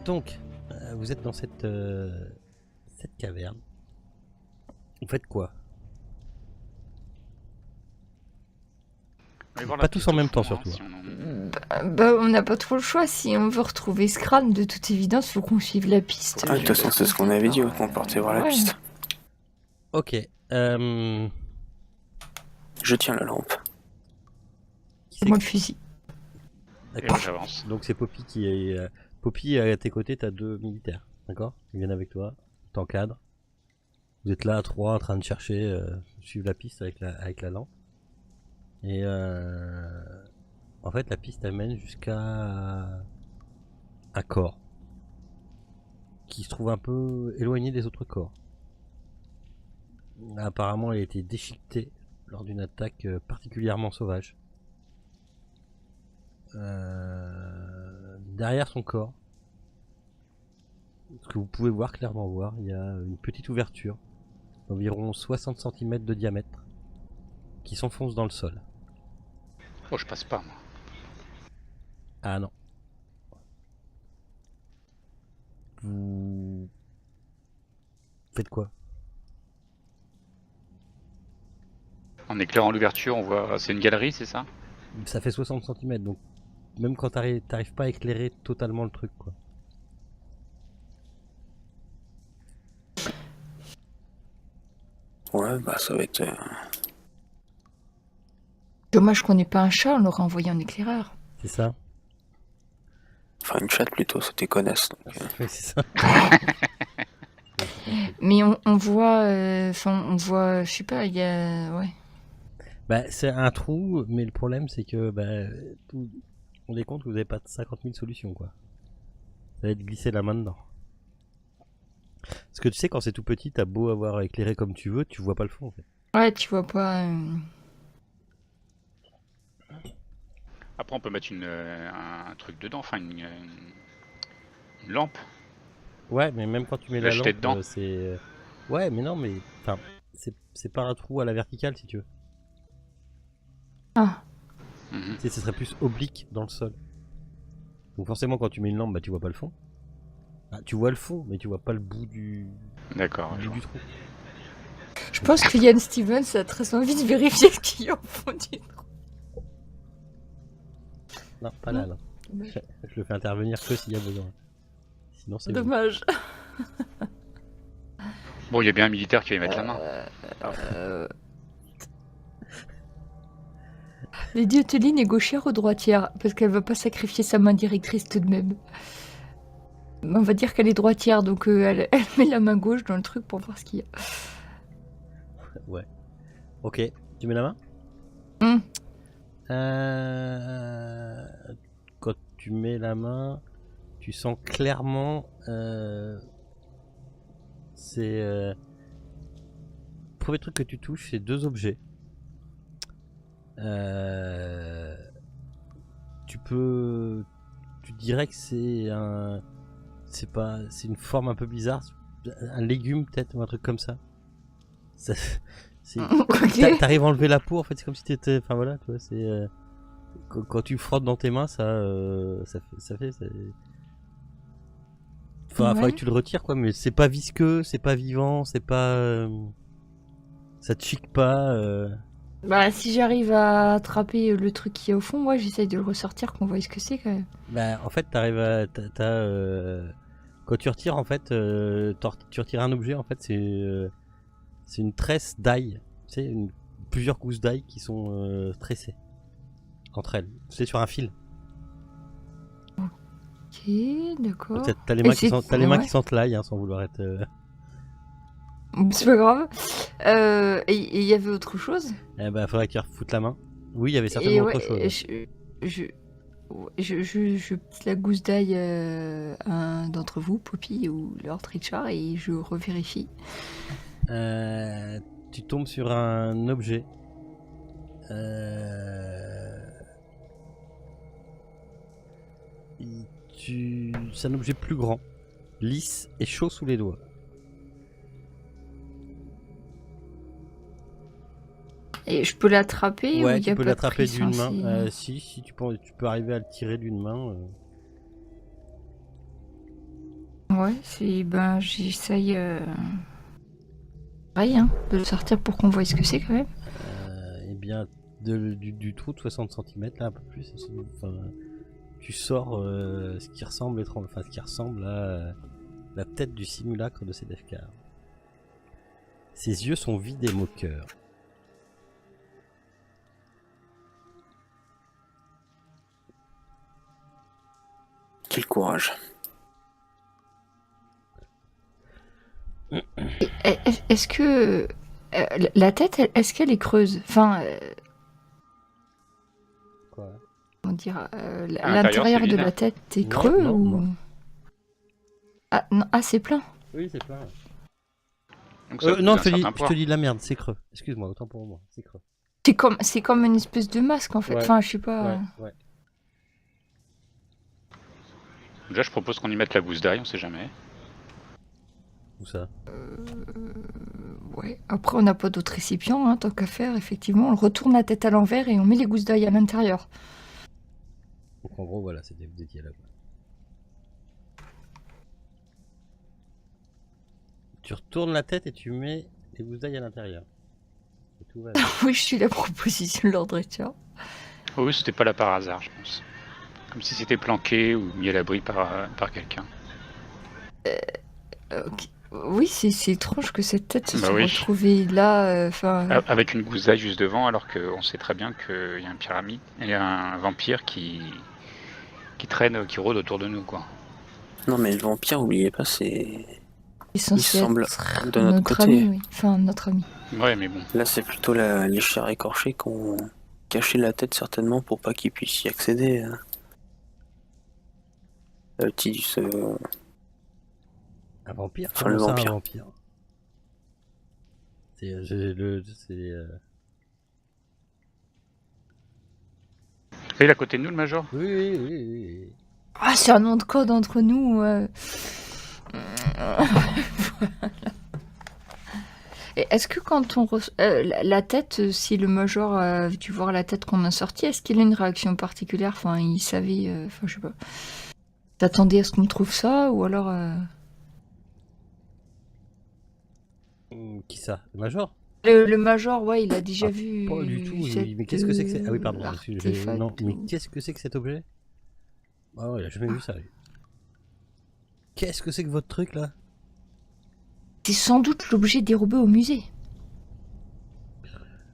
Donc, vous êtes dans cette caverne. Vous faites quoi? Pas tous en même temps, surtout. Si on n'a pas trop le choix. Si on veut retrouver Scram, de toute évidence, faut qu'on suive la piste. Ah, de toute façon, c'est ce qu'on avait dit, qu'on partait voir la piste. Ok. Je tiens la lampe. C'est moi le fusil. D'accord. J'avance. Donc c'est Poppy qui est... Poppy, à tes côtés, t'as 2 militaires. D'accord? Ils viennent avec toi. T'encadres. Vous êtes là à 3 en train de chercher, suivre la piste avec la lampe. Et en fait, la piste amène jusqu'à un corps qui se trouve un peu éloigné des autres corps. Apparemment, il a été déchiqueté lors d'une attaque particulièrement sauvage. Derrière son corps, ce que vous pouvez clairement voir, il y a une petite ouverture d'environ 60 cm de diamètre qui s'enfonce dans le sol. Oh, je passe pas, moi. Ah non. Vous faites quoi? En éclairant l'ouverture, on voit. C'est une galerie, c'est ça? Ça fait 60 cm, donc même quand t'arrives pas à éclairer totalement le truc, quoi. Ouais, bah ça va être... Dommage qu'on n'ait pas un chat, on l'aurait envoyé en éclaireur. C'est ça? Enfin, une chatte plutôt, c'était connasse. Oui, c'est ça. Mais on voit, on voit, je sais pas, il y a, ouais. Bah, c'est un trou, mais le problème c'est que, vous vous rendez compte que vous avez pas 50 000 solutions, quoi. Ça va être glisser la main dedans. Parce que tu sais, quand c'est tout petit, t'as beau avoir éclairé comme tu veux, tu vois pas le fond, en fait. Ouais, tu vois pas. Après, on peut mettre un truc dedans, enfin une lampe. Ouais, mais même quand tu mets La la jeter lampe, dedans. c'est... Ouais, mais non, mais... Enfin, c'est pas un trou à la verticale, si tu veux. Ah. Mhm. Tu sais, ce serait plus oblique dans le sol. Donc forcément, quand tu mets une lampe, tu vois pas le fond. Ah, tu vois le fond, mais tu vois pas le bout du... D'accord. du trou. Je pense que Yann Stevens a très envie de vérifier ce qu'il y a au fond du trou. Non, pas là, là. Je le fais intervenir que s'il y a besoin. Sinon, c'est bon. Dommage. Bon, il y a bien un militaire qui va y mettre la main. Lady Otteline est gauchère ou droitière? Parce qu'elle va pas sacrifier sa main directrice tout de même. On va dire qu'elle est droitière, donc elle met la main gauche dans le truc pour voir ce qu'il y a. Ouais. Ok, tu mets la main? Quand tu mets la main, tu sens clairement... c'est... Le premier truc que tu touches, c'est 2 objets. Tu dirais que c'est un... C'est une forme un peu bizarre. Un légume peut-être, ou un truc comme ça. Ok. T'arrives à enlever la peau, en fait, c'est comme si t'étais... Enfin voilà, tu vois, c'est... Quand tu frottes dans tes mains, ça fait... Faudrait que tu le retires, quoi, mais c'est pas visqueux, c'est pas vivant, c'est pas... Ça te chique pas... Bah, si j'arrive à attraper le truc qui est au fond, moi j'essaye de le ressortir, qu'on voit ce que c'est quand même. Bah, en fait, t'arrives à... Quand tu retires, en fait, tu retires un objet, en fait, c'est une tresse d'ail. Tu sais, plusieurs gousses d'ail qui sont tressées entre elles. C'est sur un fil. Ok, d'accord. T'as les mains qui sentent l'ail, hein, sans vouloir être... C'est pas grave. Et il y avait autre chose? Eh bah, faudrait que tu refoutes la main. Oui, il y avait certainement autre chose. Je pousse la gousse d'ail à un d'entre vous, Poppy ou Lord Richard, et je revérifie. Tu tombes sur un objet. C'est un objet plus grand, lisse et chaud sous les doigts. Et je peux l'attraper? Ouais, ou y tu a peux pas de l'attraper pression, d'une main. c'est- Si tu peux arriver à le tirer d'une main. Ouais, ben, j'essaye pareil, hein, de le sortir pour qu'on voie ce que c'est quand même. Eh bien, du trou de 60 cm, là, un peu plus, enfin, tu sors ce qui ressemble à la tête du simulacre de Sedefkar. Ses yeux sont vides et moqueurs. Quel courage. Est-ce que la tête, est-ce qu'elle est creuse? Enfin, Quoi? on dira, À l'intérieur, l'intérieur c'est de vide. la tête est Non, creux non, ou... non. Ah, non, ah, c'est plein. Oui, c'est plein. Donc ça Non, pose un certain poids. je te dis de la merde, c'est creux. Excuse-moi, autant pour moi, c'est creux. C'est comme une espèce de masque en fait. Ouais. Enfin, je sais pas. Ouais. Déjà, je propose qu'on y mette la gousse d'ail, on sait jamais. Où ça? Ouais. Après, on n'a pas d'autre récipient, hein, tant qu'à faire. Effectivement, on retourne la tête à l'envers et on met les gousses d'ail à l'intérieur. Donc en gros, voilà, vous étiez là. Quoi. Tu retournes la tête et tu mets les gousses d'ail à l'intérieur. Et tout va bien. Oui, je suis la proposition de l'ordre, tiens. Oh oui, c'était pas là par hasard, je pense. Comme si c'était planqué ou mis à l'abri par quelqu'un. Ok. Oui, c'est étrange que cette tête se Bah soit oui. retrouvée là. Enfin, Avec une gousse d'ail juste devant, alors qu'on sait très bien qu'il y a un pyramide, il y a un vampire qui traîne, qui rôde autour de nous, quoi. Non, mais le vampire, oubliez pas, c'est. il est censé semble être de notre notre côté. ami, oui. Enfin, notre ami. Ouais, mais bon. Là, c'est plutôt les chairs écorchées qui ont caché la tête, certainement, pour pas qu'ils puissent y accéder. Hein. Tidus, Un vampire? Enfin, Comment le ça, vampire. un vampire? C'est Et il est à côté de nous, le Major? oui. Ah, c'est un nom de code entre nous. Et est-ce que quand on la tête, si le Major a dû voir la tête qu'on a sortie, est-ce qu'il a une réaction particulière? Enfin, il savait. Enfin, je sais pas. T'attendais à ce qu'on trouve ça ou alors Qui ça? Le Major? le Major, ouais, il a déjà Ah, vu. Pas du tout. cette, Mais qu'est-ce que c'est que c'est? Ah oui, pardon. artefact Non, mais ou- qu'est-ce que c'est que cet objet? Ah ouais, il a jamais vu ça. Lui. Qu'est-ce que c'est que votre truc là? C'est sans doute l'objet dérobé au musée.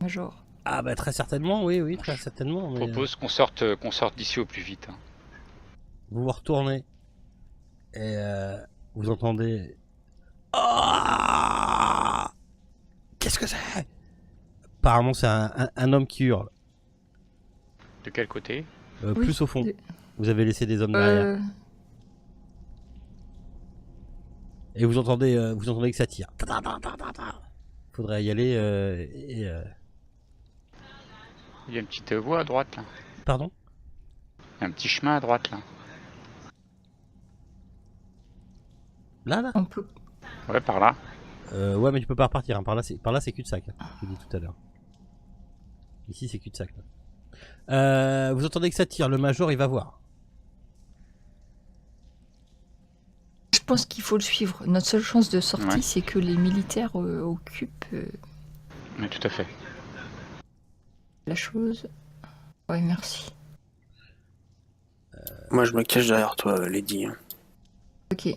Major. Ah bah très certainement, oui, très certainement. Je Mais, propose qu'on sorte d'ici au plus vite. Hein. vous vous retournez et vous entendez. Ah, qu'est-ce que c'est? Apparemment c'est un homme qui hurle. De quel côté? Oui, Plus au fond. de- Vous avez laissé des hommes derrière. Et vous entendez que ça tire. Faudrait y aller Il y a une petite voie à droite, là. Pardon? Il y a un petit chemin à droite, là. Là? On peut. Ouais, par là. Ouais, mais tu peux pas repartir. Hein. Par là, c'est cul-de-sac. Hein, je te dis tout à l'heure. Ici, c'est cul-de-sac. Vous entendez que ça tire. Le Major, il va voir. Je pense qu'il faut le suivre. Notre seule chance de sortie, Ouais. c'est que les militaires occupent Oui, tout à fait. la chose. Ouais, merci. Moi, je me cache derrière toi, Lady. Hein. Ok.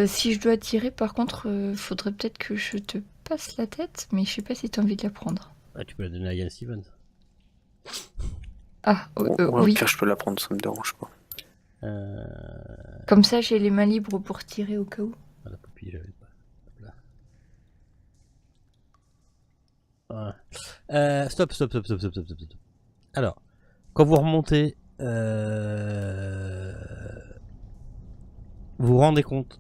Si je dois tirer, par contre, faudrait peut-être que je te passe la tête, mais je sais pas si t'as envie de la prendre. Ah, tu peux la donner à Ian Stevens. Ah, Ouais, au oui. pire, je peux la prendre, ça me dérange pas. Comme ça, j'ai les mains libres pour tirer au cas où. Ah, la poupille, j'avais pas. Hop là. Voilà. Stop. Alors, quand vous remontez, vous vous rendez compte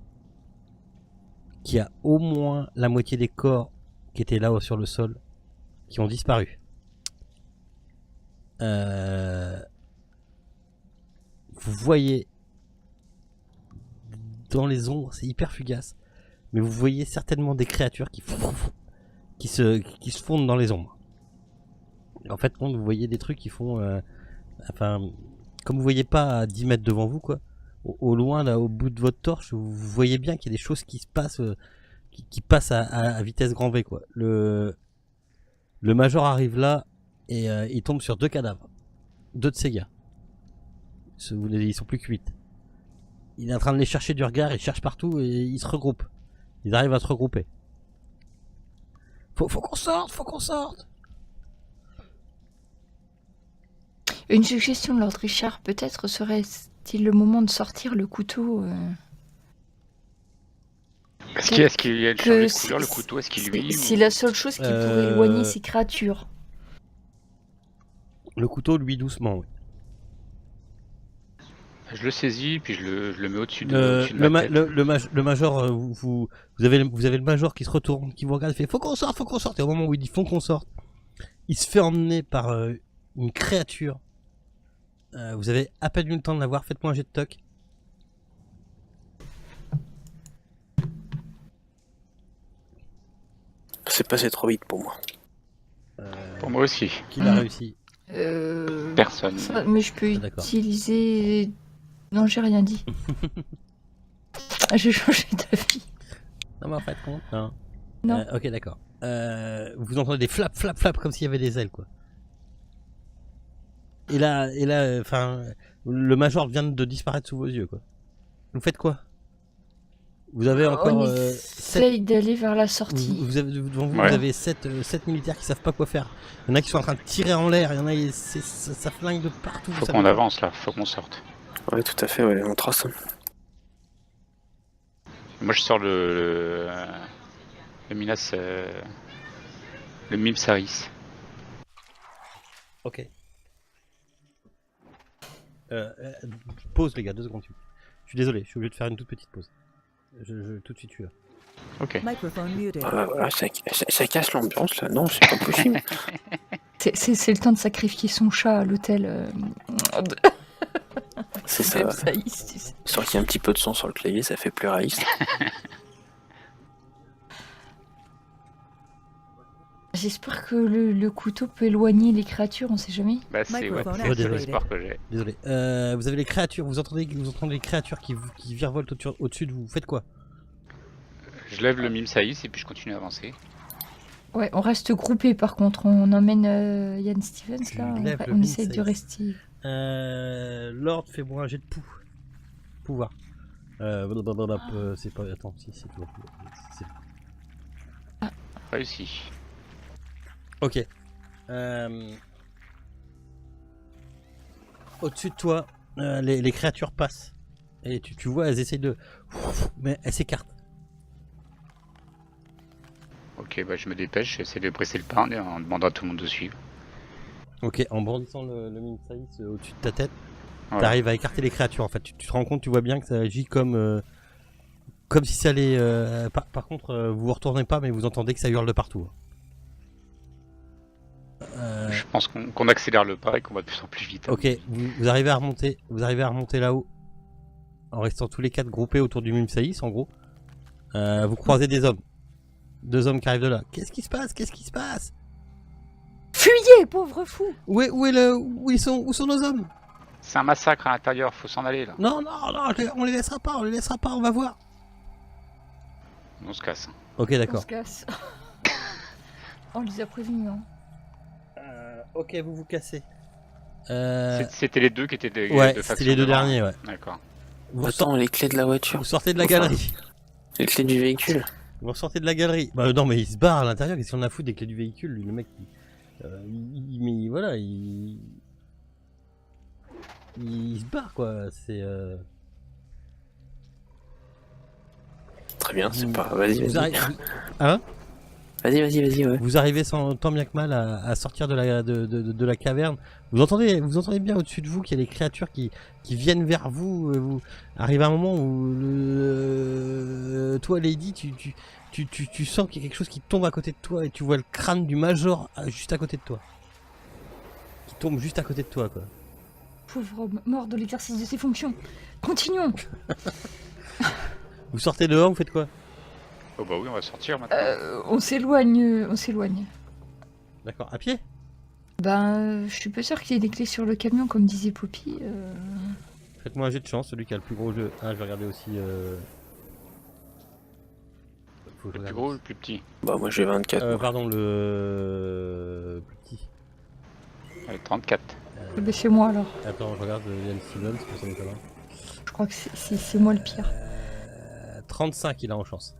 qu'il y a au moins la moitié des corps qui étaient là sur le sol qui ont disparu. Vous voyez dans les ombres, c'est hyper fugace, mais vous voyez certainement des créatures qui se fondent dans les ombres. En fait, vous voyez des trucs qui font, enfin, comme vous voyez pas à 10 mètres devant vous, quoi, au loin, là, au bout de votre torche, vous voyez bien qu'il y a des choses qui se passent, qui passent à vitesse grand V, quoi. Le major arrive là et il tombe sur 2 cadavres. 2 de ces gars. Ils sont plus que 8. Il est en train de les chercher du regard, il cherche partout et ils se regroupent. Ils arrivent à se regrouper. Faut qu'on sorte, faut qu'on sorte. Une suggestion, Lord Richard, peut-être serait-il le moment de sortir le couteau Est-ce qu'il y a que changé de si- couleur le couteau? Est-ce qu'il lui C'est la seule chose qui pourrait éloigner ces créatures. Le couteau, lui, doucement, oui. Je le saisis puis je le mets au-dessus de, au-dessus de Le, ma ma- tête. le major, vous avez le major qui se retourne, qui vous regarde et fait faut qu'on sorte, faut qu'on sorte. Et au moment où il dit faut qu'on sorte, il se fait emmener par une créature. Vous avez à peine eu le temps de la voir, faites-moi un jet de toc. C'est passé trop vite pour moi. Pour moi aussi. Qui l'a réussi? Personne. Ça, mais je peux Ah, d'accord. utiliser... Non, j'ai rien dit. J'ai changé d'avis. Non mais en fait compte. Non. Non. Ok d'accord. Vous entendez des flap flap flap comme s'il y avait des ailes quoi. Et là, enfin, le major vient de disparaître sous vos yeux quoi. Vous faites quoi? Vous avez encore On 7 essaye d'aller vers la sortie. vous avez devant vous, Ouais. vous avez 7 militaires qui savent pas quoi faire. Il y en a qui sont en train de tirer en l'air, il y en a ça flingue de partout. vous Faut savez qu'on pas. avance là, faut qu'on sorte. Ouais, tout à fait, ouais, on trace. Moi je sors le Minas, le Mime Saris. Ok. Pause les gars, 2 secondes. Je suis désolé, je suis obligé de faire une toute petite pause. Tout de suite je suis là. Ok. Microphone muted. Voilà, ça casse l'ambiance là, non, c'est pas possible. C'est le temps de sacrifier son chat à l'hôtel. C'est ça. Même saïs, tu sais. Sortir un petit peu de son sur le clavier, ça fait plus réaliste. J'espère que le couteau peut éloigner les créatures, on sait jamais. Bah c'est Microphone c'est activated. l'espoir que j'ai. Désolé. Vous avez les créatures, vous entendez les créatures qui virevoltent au-dessus de vous. Faites quoi? Je lève le Mime Saris et puis je continue à avancer. Ouais, on reste groupé par contre. On emmène Yann Stevens Tu là. lèves le On essaie de Minsei. rester. Lord, fais-moi un jet de pouvoir. C'est pas. Attends, si, c'est tout. Réussi. Ok. Au-dessus de toi, les créatures passent. Et tu vois, elles essayent de. Mais elles s'écartent. Ok, bah je me dépêche, j'essaie de presser le pas en demandant à tout le monde de suivre. Ok, en brandissant le mine saïs au-dessus de ta tête, Voilà. t'arrives à écarter les créatures en fait. Tu te rends compte, tu vois bien que ça agit comme si ça allait. Par contre, vous vous retournez pas, mais vous entendez que ça hurle de partout. Je pense qu'on accélère le pas et qu'on va de plus en plus vite. Ok, vous arrivez à remonter. Vous arrivez à remonter là-haut en restant tous les 4 groupés autour du mime saïs en gros. Vous croisez des hommes. 2 hommes qui arrivent de là. Qu'est-ce qui se passe? Qu'est-ce qui se passe? Fuyez, pauvre fou! Où sont nos hommes? C'est un massacre à l'intérieur, faut s'en aller là. Non, on les laissera pas, on va voir. On se casse. Ok, On d'accord. se casse. On les a prévenus. Hein. Ok, vous vous cassez. C'était les deux qui étaient de Ouais, faction c'était les 2 devant. derniers, ouais. D'accord. Attends, les clés de la voiture, Vous sortez de la Enfin. galerie. les clés du véhicule. Vous sortez de la galerie. Bah non, mais il se barre à l'intérieur, qu'est-ce qu'on a foutu des clés du véhicule, lui, le mec, mais voilà, il se barre, quoi, c'est... Très bien, c'est Vous- pas. Vas-y, Vous, vas-y. Hein Vas-y, ouais. Vous arrivez sans tant bien que mal à sortir de la caverne. Vous entendez bien au-dessus de vous qu'il y a des créatures qui viennent vers vous. Vous arrivez à un moment où toi, Lady, tu sens qu'il y a quelque chose qui tombe à côté de toi et tu vois le crâne du major juste à côté de toi. Qui tombe juste à côté de toi, quoi. Pauvre homme, mort de l'exercice de ses fonctions. Continuons. Vous sortez dehors, vous faites quoi? Oh bah oui, on va sortir maintenant. On s'éloigne. On s'éloigne. D'accord, à pied? Ben, je suis pas sûre qu'il y ait des clés sur le camion, comme disait Poppy. Faites-moi un jet de chance, celui qui a le plus gros jeu. Ah, je vais regarder aussi. Faut que je Le plus regarde gros ou aussi. le plus petit? Bah, moi j'ai 24. moi. Pardon, le plus petit. 34. Ben, c'est moi alors. Attends, je regarde Yann Stevens, parce que ça m'étonne. Je crois que c'est moi le pire. 35, il a en chance.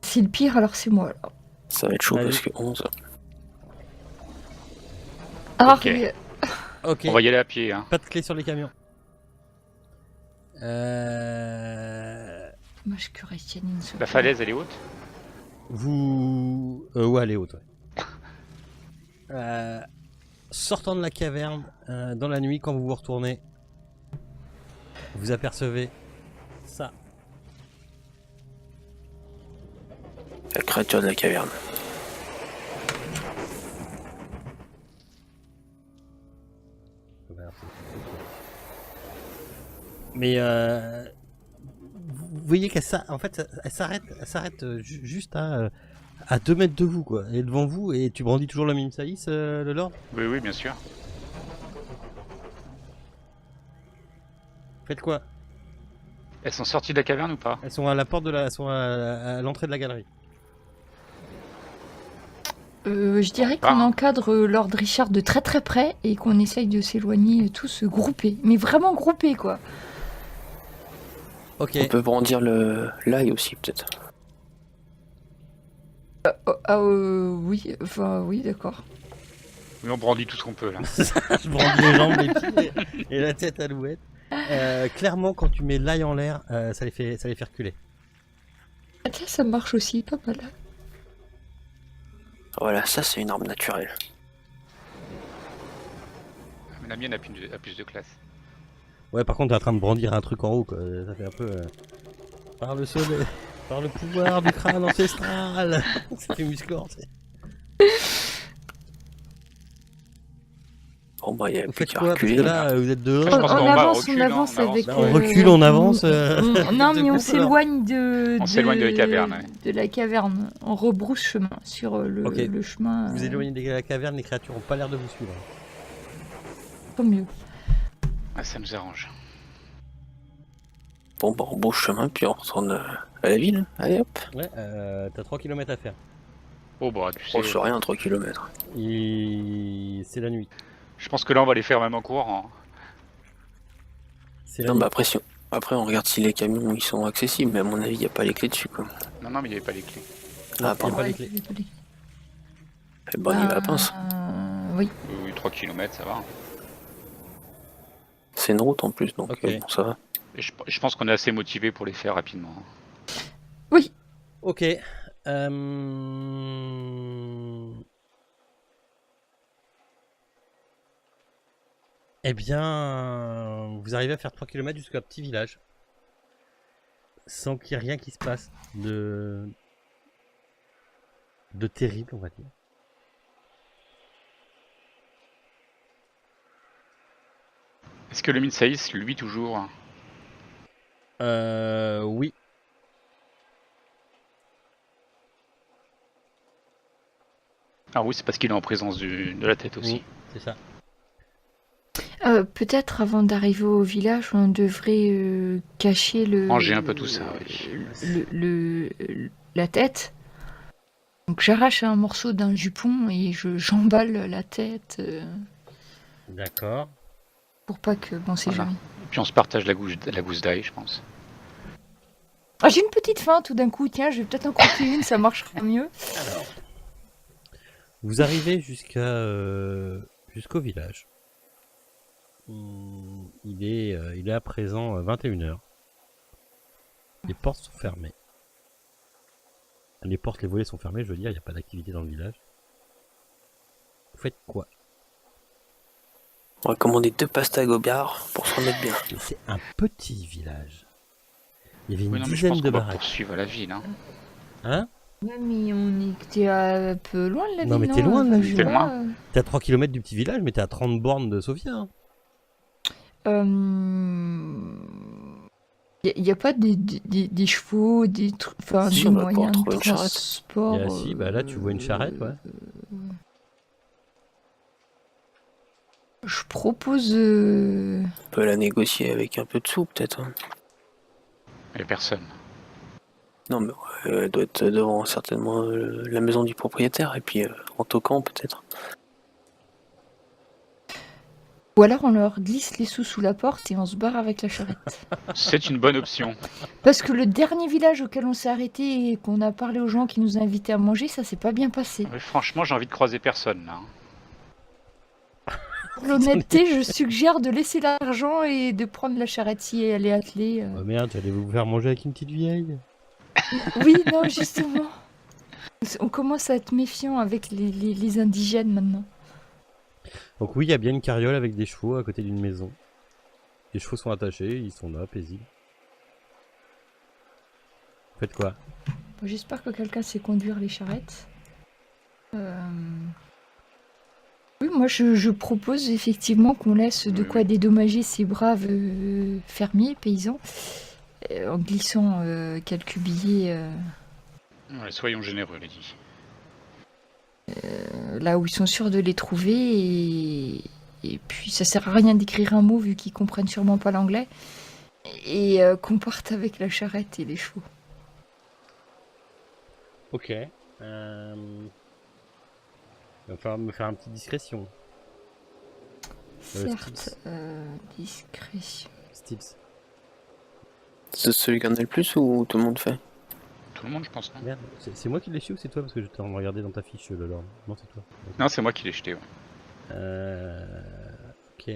C'est le pire, alors c'est moi. Alors. Ça va être chaud Allez. parce que 11. Ah, Ok. mais- Ok, On va y aller à pied. Hein. pas de clé sur les camions. Moi, je que Restianine. La falaise, elle est haute? Vous. Ouais, elle est haute, ouais. Sortant de la caverne, dans la nuit, quand vous vous retournez, vous apercevez ça. La créature de la caverne. Mais vous voyez qu'elle en fait, elle s'arrête juste à 2 mètres de vous, quoi. Elle est devant vous et tu brandis toujours la mine Saïs, le Lord. Oui, oui, bien sûr. Faites quoi? Elles sont sorties de la caverne ou pas? Elles sont à la porte de la, elles sont à l'entrée de la galerie. Je dirais qu'on encadre Lord Richard de très très près et qu'on essaye de s'éloigner tous groupés. Mais vraiment groupés, quoi. Ok. On peut brandir l'ail aussi peut-être. Oui, enfin, oui, d'accord. Oui, on brandit tout ce qu'on peut là. Je brandis les jambes, les pieds et la tête à l'ouette. Clairement, quand tu mets l'ail en l'air, ça les fait reculer. Ah, tiens, ça marche aussi, pas mal. Voilà, ça c'est une arme naturelle. Mais la mienne a plus de classe. Ouais, par contre, t'es en train de brandir un truc en haut, quoi. Ça fait un peu. Par le soleil, par le pouvoir du crâne ancestral. Ça fait musclore, tu sais. Bon bah il y a Vous plus faites qu'à quoi? Parce reculer. que là, vous êtes dehors. Je pense On qu'on va, avance, on on recule, avance on avance. avec. Là, on recule, on avance. Non, mais on de quoi, s'éloigne de. On s'éloigne de la caverne, ouais. De la caverne. On rebrousse chemin sur Ok. le chemin. Vous éloignez de la caverne, les créatures ont pas l'air de vous suivre. Tant mieux. Ah, ça nous arrange. Bon bah on bouge chemin puis on retourne à la ville. Allez hop. Ouais, t'as 3 km à faire. Oh bah tu sais. Oh c'est rien 3 km. Et c'est la nuit. Je pense que là on va les faire même en courant. C'est la Non nuit. bah après on regarde si les camions ils sont accessibles mais à mon avis il n'y a pas les clés dessus quoi. Non, non, mais il n'y avait pas les clés. Non, Ah, il y a pardon. pas les clés. Eh ben on y va à la pince. Oui. Oui, 3 km, ça va. C'est une route en plus donc Ok. bon ça va. Et je pense qu'on est assez motivé pour les faire rapidement. Ok. Eh bien, vous arrivez à faire 3 km jusqu'à un petit village. Sans qu'il y ait rien qui se passe de terrible, on va dire. Est-ce que le Minsaïs, lui, toujours? Oui. Ah oui, c'est parce qu'il est en présence de la tête aussi. Oui, c'est ça. Peut-être avant d'arriver au village, on devrait cacher Ranger un peu tout ça, oui. La tête. Donc j'arrache un morceau d'un jupon et j'emballe la tête D'accord. pour pas que... Bon, c'est Voilà. jamais. Puis on se partage la gousse d'ail, je pense. Ah, j'ai une petite faim tout d'un coup, tiens, je vais peut-être en couper une, ça marchera mieux. Vous arrivez jusqu'au village. Il est à présent 21h. Les portes sont fermées. Les portes, les volets sont fermés, je veux dire, il n'y a pas d'activité dans le village. Vous faites quoi? On va commander 2 pastas gobiards pour se remettre bien. Et c'est un petit village. Il y avait une Oui, non, mais je dizaine pense de qu'on va baraques. poursuivre la ville. Hein. Hein? Ouais, mais on est... T'es un peu loin de la ville, Non, mais t'es loin de la Enfin, ville. je sais T'es pas, loin. T'es à 3 km du petit village, mais t'es à 30 bornes de Sofia. Hein. Y a pas des chevaux, des trucs, enfin Si, des on va pouvoir moyens de trouver une charrette. transport. Si, bah là tu vois une charrette, ouais. Je propose... On peut la négocier avec un peu de sous, peut-être. Hein. Il n'y a personne. Non, mais elle doit être devant certainement la maison du propriétaire, et puis en toquant, peut-être. Ou alors on leur glisse les sous la porte et on se barre avec la charrette. C'est une bonne option. Parce que le dernier village auquel on s'est arrêté et qu'on a parlé aux gens qui nous ont invités à manger, ça s'est pas bien passé. Mais franchement, j'ai envie de croiser personne là. Pour l'honnêteté, je suggère de laisser l'argent et de prendre la charrette si elle est attelée. Oh merde, j'allais vous faire manger avec une petite vieille. Oui, non, justement. On commence à être méfiant avec les indigènes maintenant. Donc oui, il y a bien une carriole avec des chevaux à côté d'une maison. Les chevaux sont attachés, ils sont là, paisibles. Faites quoi? Bon, j'espère que quelqu'un sait conduire les charrettes. Oui, moi je propose effectivement qu'on laisse de Oui, quoi oui. dédommager ces braves fermiers, paysans, en glissant quelques billets Ouais, soyons généreux, Lady. là où ils sont sûrs de les trouver. Et puis ça sert à rien d'écrire un mot vu qu'ils comprennent sûrement pas l'anglais. Et qu'on parte avec la charrette et les chevaux. Ok. Il va falloir me faire un petit discrétion. Certes, discrétion. Stills. C'est celui qui en a le plus ou tout le monde fait? Tout le monde, je pense, non? Merde, c'est moi qui l'ai su ou c'est toi? Parce que j'étais en train de regarder dans ta fiche, le Lord. Non, c'est toi. Non, c'est moi qui l'ai jeté, ouais. Ok.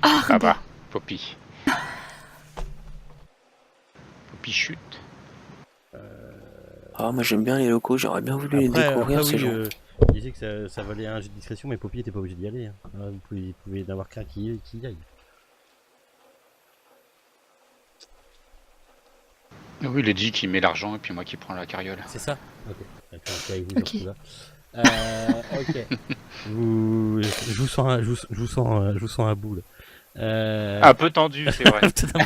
Ah, Ah bah, Poppy. Poppy chute. Ah, moi j'aime bien les locaux, j'aurais bien voulu les découvrir, ces oui, gens. il disait que ça valait un jet de discrétion, mais Poppy était pas obligé d'y aller. Hein. Vous pouvez n'avoir qu'un qui y aille. Oui, Lady qui met l'argent et puis moi qui prends la carriole. C'est ça? Ok. D'accord, ok, avec vous Ok. sur ce coup-là. Ok. Je vous sens un boule. Un peu tendu, c'est vrai. Peut-être un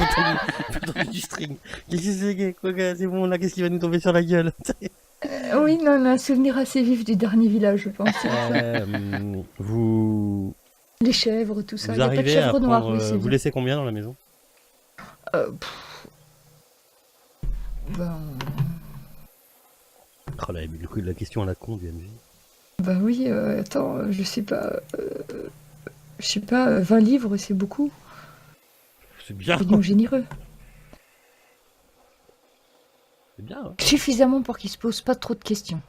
peu tendu du string. Qu'est-ce que c'est? Quoi, c'est bon là, qu'est-ce qui va nous tomber sur la gueule? Oui, non, on a un souvenir assez vif du dernier village, je pense. Vous Les chèvres, tout ça. vous Il n'y a pas de arrivez à chèvre noire, prendre. oui, c'est Vous bien. laissez combien dans la maison? Ben, Oh là, mais la question à la con du MJ. ben oui, attends, je sais pas. 20 livres, c'est beaucoup. C'est bien. Soyons généreux. C'est bien. Hein. Suffisamment pour qu'ils se posent pas trop de questions.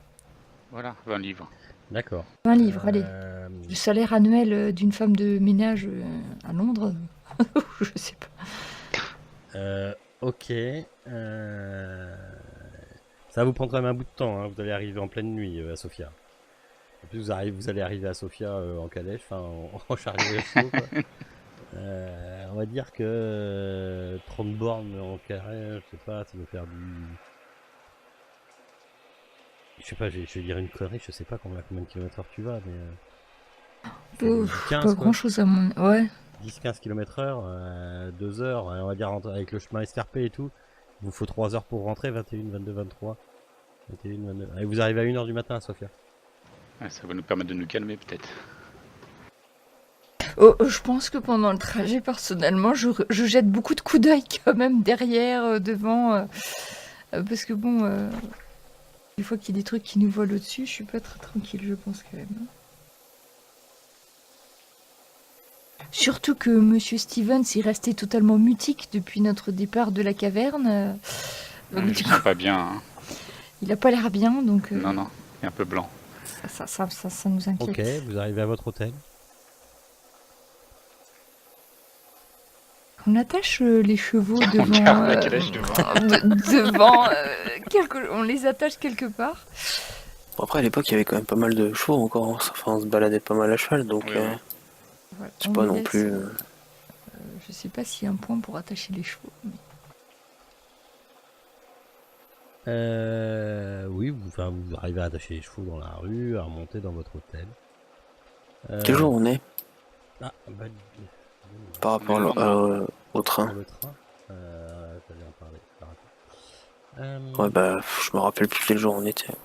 Voilà, 20 livres. D'accord. 20 livres, allez. Euh, Le salaire annuel d'une femme de ménage à Londres, je sais pas. Ok. Ça va vous prendre quand même un bout de temps. Hein. Vous allez arriver en pleine nuit à Sofia. En plus, vous allez arriver à Sofia en calèche, enfin en chariot à chevaux. Quoi. On va dire que 30 bornes en carré, je sais pas, ça doit faire du. Je sais pas, je vais dire une connerie, je sais pas combien de kilomètres heure tu vas, mais. 15, Pas grand chose à mon. Ouais. 10-15 km/h, 2 heures, on va dire avec le chemin escarpé et tout. Il vous faut 3 heures pour rentrer, 21, 22, 23. 21, 22. Et vous arrivez à 1h du matin à Sofia. Ouais, ça va nous permettre de nous calmer peut-être. Oh, je pense que pendant le trajet, personnellement, je jette beaucoup de coups d'œil quand même derrière, devant. Parce que bon, des fois qu'il y a des trucs qui nous volent au-dessus, je suis pas très tranquille, je pense quand même. Surtout que Monsieur Stevens est resté totalement mutique depuis notre départ de la caverne. Donc, Je du sens coup, pas bien, hein. il a pas l'air bien, donc Non, non, il est un peu blanc. ça nous inquiète. Ok, vous arrivez à votre hôtel. On attache les chevaux On devant. garde la calèche devant. Devant. On les attache quelque part. Bon, après, à l'époque, il y avait quand même pas mal de chevaux encore. Enfin, on se baladait pas mal à cheval, donc Oui, oui. Voilà, c'est on pas les non laisse, plus. Je sais pas s'il y a un point pour attacher les chevaux. Mais... Oui, vous arrivez à attacher les chevaux dans la rue, à remonter dans votre hôtel. Quel jour on est Ah, bah, par rapport Le au train? pour le train. J'allais en parler. Alors, attends. Ouais, bah, je me rappelle plus quel jour on était. Non,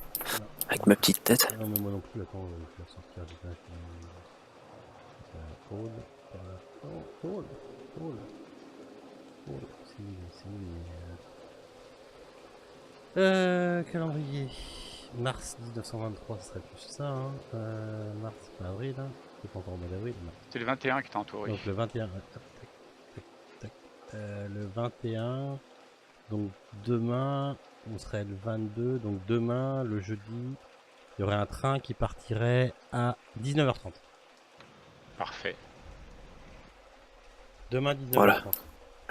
Avec ma petite tête. non, mais moi non plus, attends, je vais sortir du Hold. Hold. C'est calendrier. Mars 1923, ce serait plus ça. Hein. Mars, pas avril. Hein. C'est pas encore au mois d'avril. C'est le 21 qui t'a entouré. Donc le 21. Le 21. Donc demain, on serait le 22. Donc demain, le jeudi, il y aurait un train qui partirait à 19h30. Parfait. Demain 19h30. Voilà.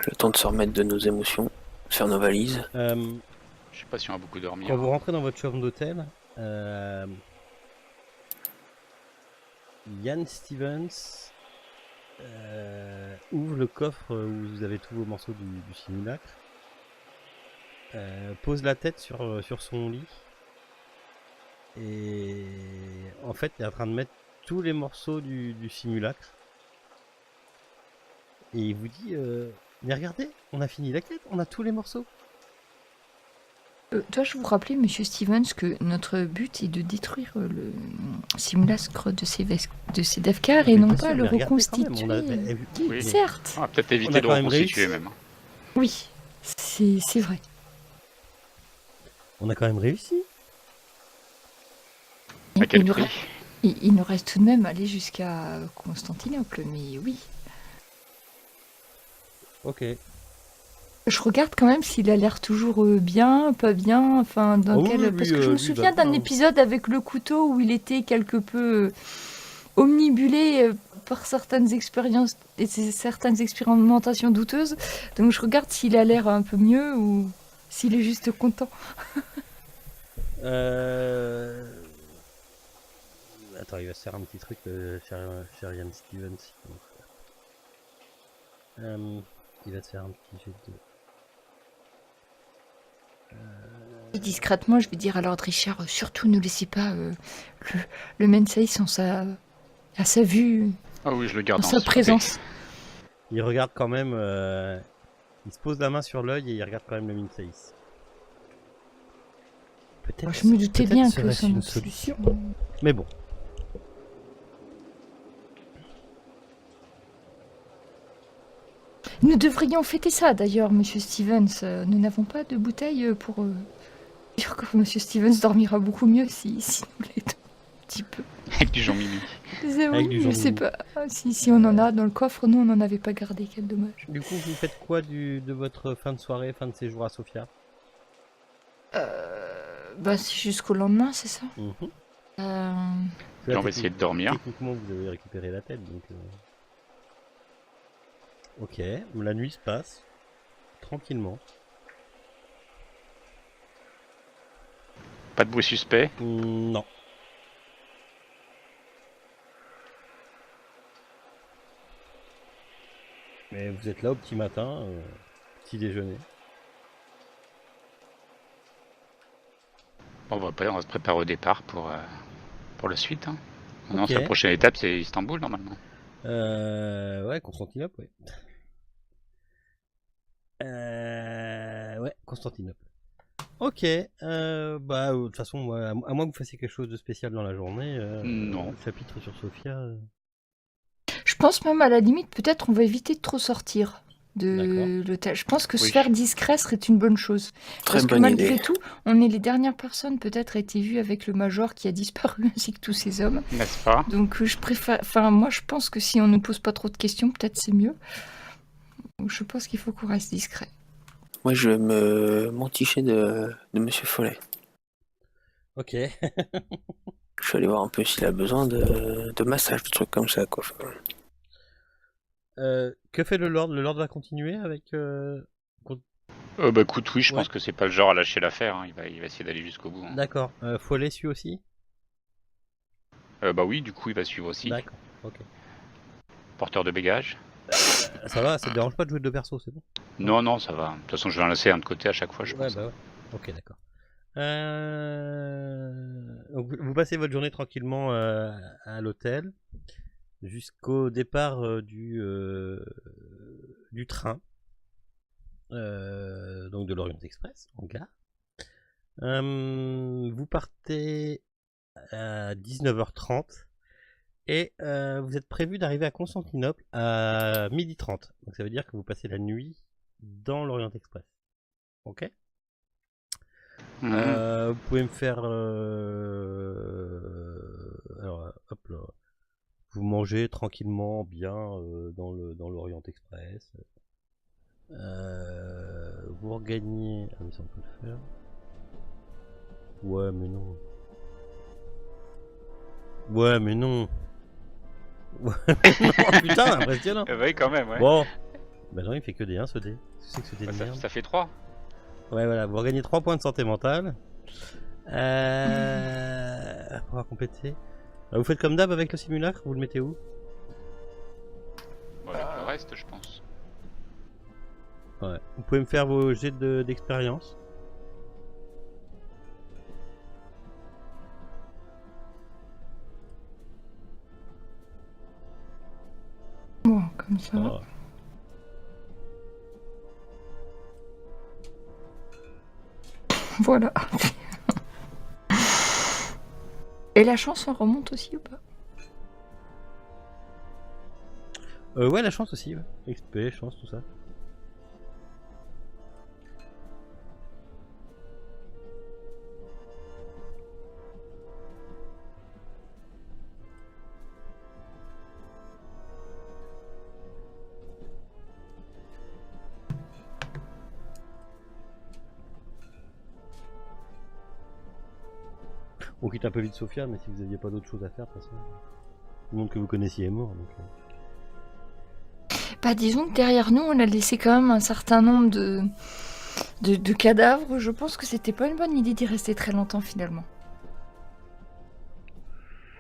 Le temps de se remettre de nos émotions, faire nos valises. Je sais pas si on va beaucoup dormir. Quand vous rentrez dans votre chambre d'hôtel, Ian Stevens ouvre le coffre où vous avez tous vos morceaux du simulacre, pose la tête sur son lit et en fait il est en train de mettre tous les morceaux du simulacre et il vous dit mais regardez, on a fini la quête, on a tous les morceaux. Dois-je vous rappeler, monsieur Stevens, que notre but est de détruire le simulacre de ces Devkar et Mais non bien pas sûr, le mais regardez quand reconstituer. même, Oui. Certes, On va peut-être On a éviter de quand même reconstituer réussi. même. oui, c'est vrai. On a quand même réussi. À quel Il nous prix? il nous reste tout de même à aller jusqu'à Constantinople, mais oui. Ok. Je regarde quand même s'il a l'air toujours bien, pas bien, enfin dans Oh oui, quel... lui, Parce que je me lui, souviens va d'un bien. épisode avec le couteau où il était quelque peu omnibulé par certaines expériences et certaines expérimentations douteuses. Donc je regarde s'il a l'air un peu mieux ou s'il est juste content. Attends, il va se faire un petit truc, cher Ian Stevens. Il va se faire un petit jet de... Et discrètement, je vais dire à Lord Richard, surtout ne laissez pas le Mensei à sa vue, Ah oui, je le garde en en sa secret. présence. Il regarde quand même... il se pose la main sur l'œil et il regarde quand même le Minceis. Peut-être Je me doutais bien que serait-ce son une obsession... solution. Mais bon. Nous devrions fêter ça d'ailleurs, monsieur Stevens. Nous n'avons pas de bouteille pour dire que monsieur Stevens dormira beaucoup mieux si nous l'aidons un petit peu. Avec du Jean Mimi. Avec du Je jambon. sais pas si on en a dans le coffre. Nous, on n'en avait pas gardé. Quel dommage. Du coup, vous faites quoi de votre fin de soirée, fin de séjour à Sofia? Bah, c'est jusqu'au lendemain, c'est ça Mhm. Euh, Là, On va essayer de dormir. Techniquement, vous avez récupéré la tête, donc... Ok, la nuit se passe tranquillement. Pas de bruit suspect. Non. Mais vous êtes là au petit matin, petit déjeuner. Bon, on va se préparer au départ pour la suite. Hein. Non, Ok. la prochaine étape, c'est Istanbul normalement. Ouais, Constantinople, ouais. Ouais, Constantinople. Ok, bah de toute façon, moi, à moins que vous fassiez quelque chose de spécial dans la journée, Non. le chapitre sur Sofia. Je pense même à la limite, peut-être on va éviter de trop sortir de D'accord. l'hôtel. Je pense que se Oui. faire discret serait une bonne chose. Très Parce que bonne malgré idée. tout, on est les dernières personnes peut-être à été vues avec le major qui a disparu ainsi que tous ces hommes. N'est-ce pas? Donc je préfère. Enfin, moi je pense que si on ne pose pas trop de questions, peut-être c'est mieux. Donc, je pense qu'il faut qu'on reste discret. Moi, je vais m'enticher de Monsieur Follet. Ok. Je vais aller voir un peu s'il a besoin de massage, de trucs comme ça, quoi. Enfin, Que fait le Lord? Le Lord va continuer avec... Bah écoute, oui, je Ouais. pense que c'est pas le genre à lâcher l'affaire. Hein. Il va essayer d'aller jusqu'au bout. Hein. D'accord. Follet suit aussi? Bah oui, du coup, il va suivre aussi. D'accord. Ok. Porteur de bégage. Ça va, ça te dérange pas de jouer deux persos, c'est bon? Non, non, ça va. De toute façon, je vais en laisser un de côté à chaque fois, je Ouais, pense. bah ouais. Ok, d'accord. Donc, vous passez votre journée tranquillement à l'hôtel jusqu'au départ du train, donc de l'Orient Express en gare. Vous partez à 19h30 Et vous êtes prévu d'arriver à Constantinople à 12h30. Donc ça veut dire que vous passez la nuit dans l'Orient Express. Ok. Vous pouvez me faire... Alors, hop là. Vous mangez tranquillement, bien, dans l'Orient Express. Vous regagnez... Ah mais ça on peut le faire. Ouais mais non. Ouais mais non. Ouais mais non, putain, impressionnant. Oui, quand même, ouais. Bon. Bah non, il fait que des 1 ce dé. C'est que ce dé de merde. Ça fait 3. Ouais voilà, vous regagnez 3 points de santé mentale. Pour compléter. Vous faites comme d'hab avec le simulacre, vous le mettez où? Bon, avec le reste, je pense. Ouais. Vous pouvez me faire vos jets d'expérience. Bon, comme ça. Oh. Voilà. Et la chance, on remonte aussi ou pas? Ouais, la chance aussi, ouais. XP, chance, tout ça. On quitte un peu vite Sophia, mais si vous aviez pas d'autre chose à faire, de toute façon. Le monde que vous connaissiez est mort, donc... Bah, disons que derrière nous, on a laissé quand même un certain nombre de cadavres. Je pense que c'était pas une bonne idée d'y rester très longtemps finalement.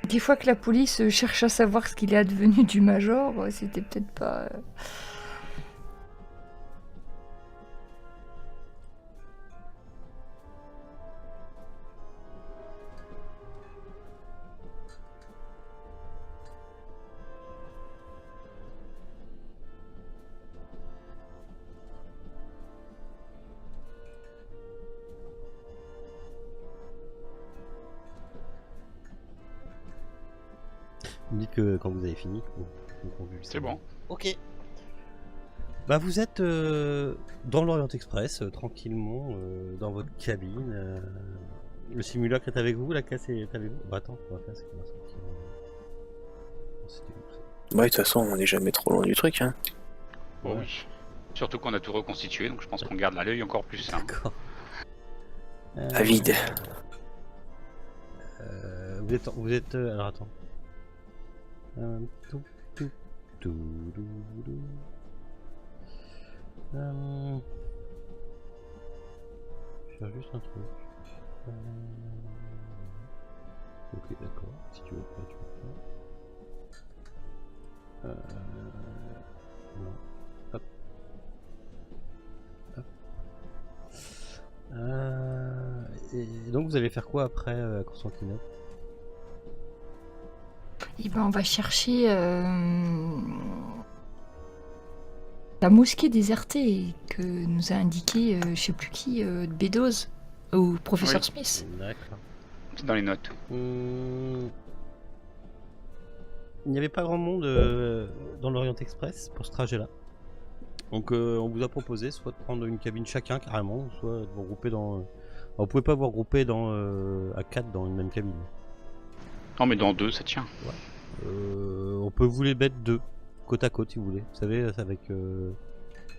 Des fois que la police cherche à savoir ce qu'il est advenu du Major, c'était peut-être pas... On dit que quand vous avez fini, C'est bon. Ok. Bah vous êtes dans l'Orient Express, tranquillement, dans votre cabine. Le simulacre est avec vous, la caisse est avec vous. Bah attends, on va faire c'est qu'on va sortir. C'était où ça? Ouais, de toute façon, on n'est jamais trop loin du truc, hein. Bon, Ouais. oui. Surtout qu'on a tout reconstitué, donc je pense qu'on garde l'œil encore plus. Hein. D'accord. À vide. Vous êtes alors attends. Tout, tout, tout, tout, tout. Je vais faire juste un truc. Ok, d'accord. Si tu veux pas, tu peux pas. Non. Hop. Hop. Et donc vous allez faire quoi après Constantinople? Et ben, on va chercher la mosquée désertée que nous a indiqué, je sais plus qui, Beddoes ou Professeur Oui. Smith. D'accord. C'est dans les notes. Il n'y avait pas grand monde dans l'Orient Express pour ce trajet-là. Donc on vous a proposé soit de prendre une cabine chacun carrément, soit de vous regrouper dans... vous pouvez pas vous regrouper à 4 dans une même cabine. Non, mais dans 2, ça tient. On peut vous les mettre 2, côte à côte si vous voulez. Vous savez, c'est avec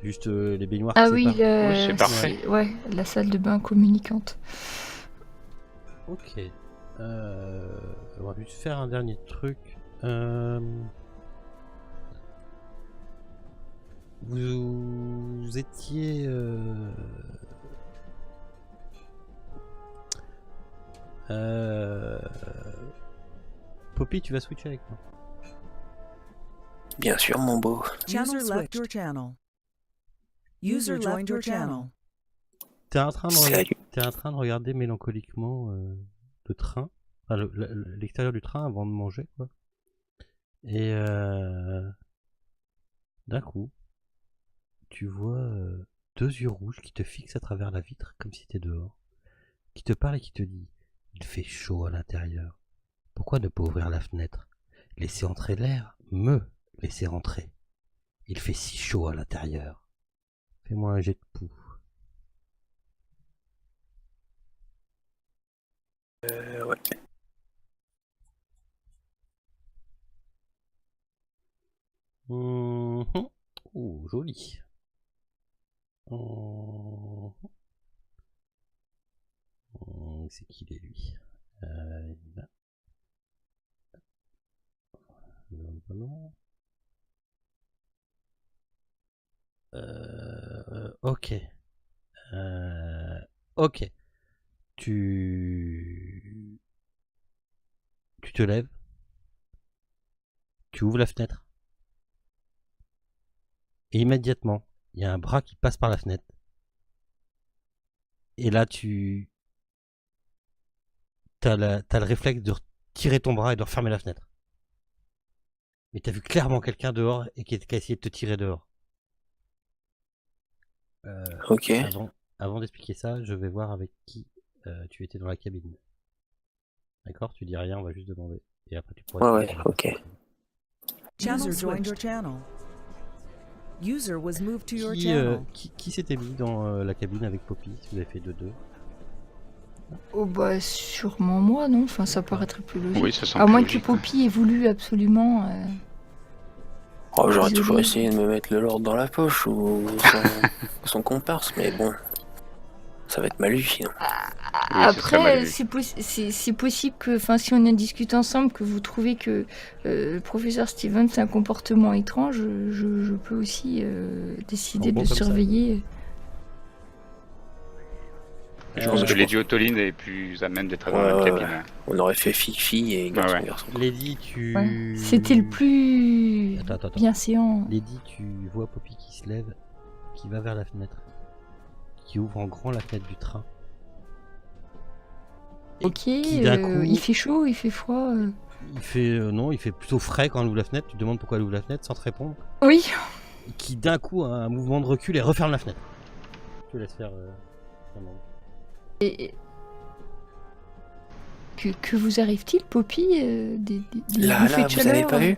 juste les baignoires Ah qui oui, séparent. Oui, c'est parfait. ouais, la salle de bain communicante. Ok. On va juste faire un dernier truc. Vous étiez... Poppy, tu vas switcher avec moi. Bien sûr, mon beau. User left your channel. User joined your channel. T'es en train de Salut. regarder mélancoliquement le train, enfin, l'extérieur du train avant de manger, quoi. Et d'un coup, tu vois 2 yeux rouges qui te fixent à travers la vitre comme si t'étais dehors, qui te parle et qui te dit: il fait chaud à l'intérieur. Pourquoi ne pas ouvrir la fenêtre? laissez entrer l'air, me laissez rentrer. Il fait si chaud à l'intérieur. Fais-moi un jet de pouls. Ouais. Mhm. Ouh, joli. Mhm. C'est qui il est lui? Là. Non. Ok. Ok. Tu te lèves. Tu ouvres la fenêtre. Et immédiatement, il y a un bras qui passe par la fenêtre. Et là, t'as le réflexe de tirer ton bras et de refermer la fenêtre. Mais t'as vu clairement quelqu'un dehors et qui a essayé de te tirer dehors. Ok. Avant d'expliquer ça, je vais voir avec qui tu étais dans la cabine. D'accord? Tu dis rien, on va juste demander. Et après tu pourras Ouais, expliquer. ok. User joined your channel. User was moved to your channel. Qui s'était mis dans la cabine avec Poppy? Si vous avez fait 2-2. Oh bah sûrement moi, non? Enfin, ça paraîtrait plus logique. Oui, ça semble À plus moins que logique. Poppy ait voulu absolument... Oh, j'aurais Désolé. toujours essayé de me mettre le lord dans la poche ou son comparse, mais bon, ça va être mal vu sinon. Oui, ce serait mal Après, vu. c'est possible que, enfin, si on en discute ensemble, que vous trouvez que le professeur Stevens a un comportement étrange, je peux aussi décider En gros, de le comme ça. surveiller. Je pense que je Lady Otoline est plus à même d'être dans la Ouais, même cabine. On aurait fait fille-fille et garçon-garçon. Lady, tu... Ouais. C'était le plus Attends. bienséant. Lady, tu vois Poppy qui se lève, qui va vers la fenêtre, qui ouvre en grand la fenêtre du train. Et Ok, qui d'un coup, il fait chaud, il fait froid. il fait non, il fait plutôt frais quand elle ouvre la fenêtre. Tu te demandes pourquoi elle ouvre la fenêtre sans te répondre. Oui. Et qui d'un coup a un mouvement de recul et referme la fenêtre. Je te laisse faire. Et... Que vous arrive-t-il, Poppy, des Là, bouffées de vous avez chaleur pas vu?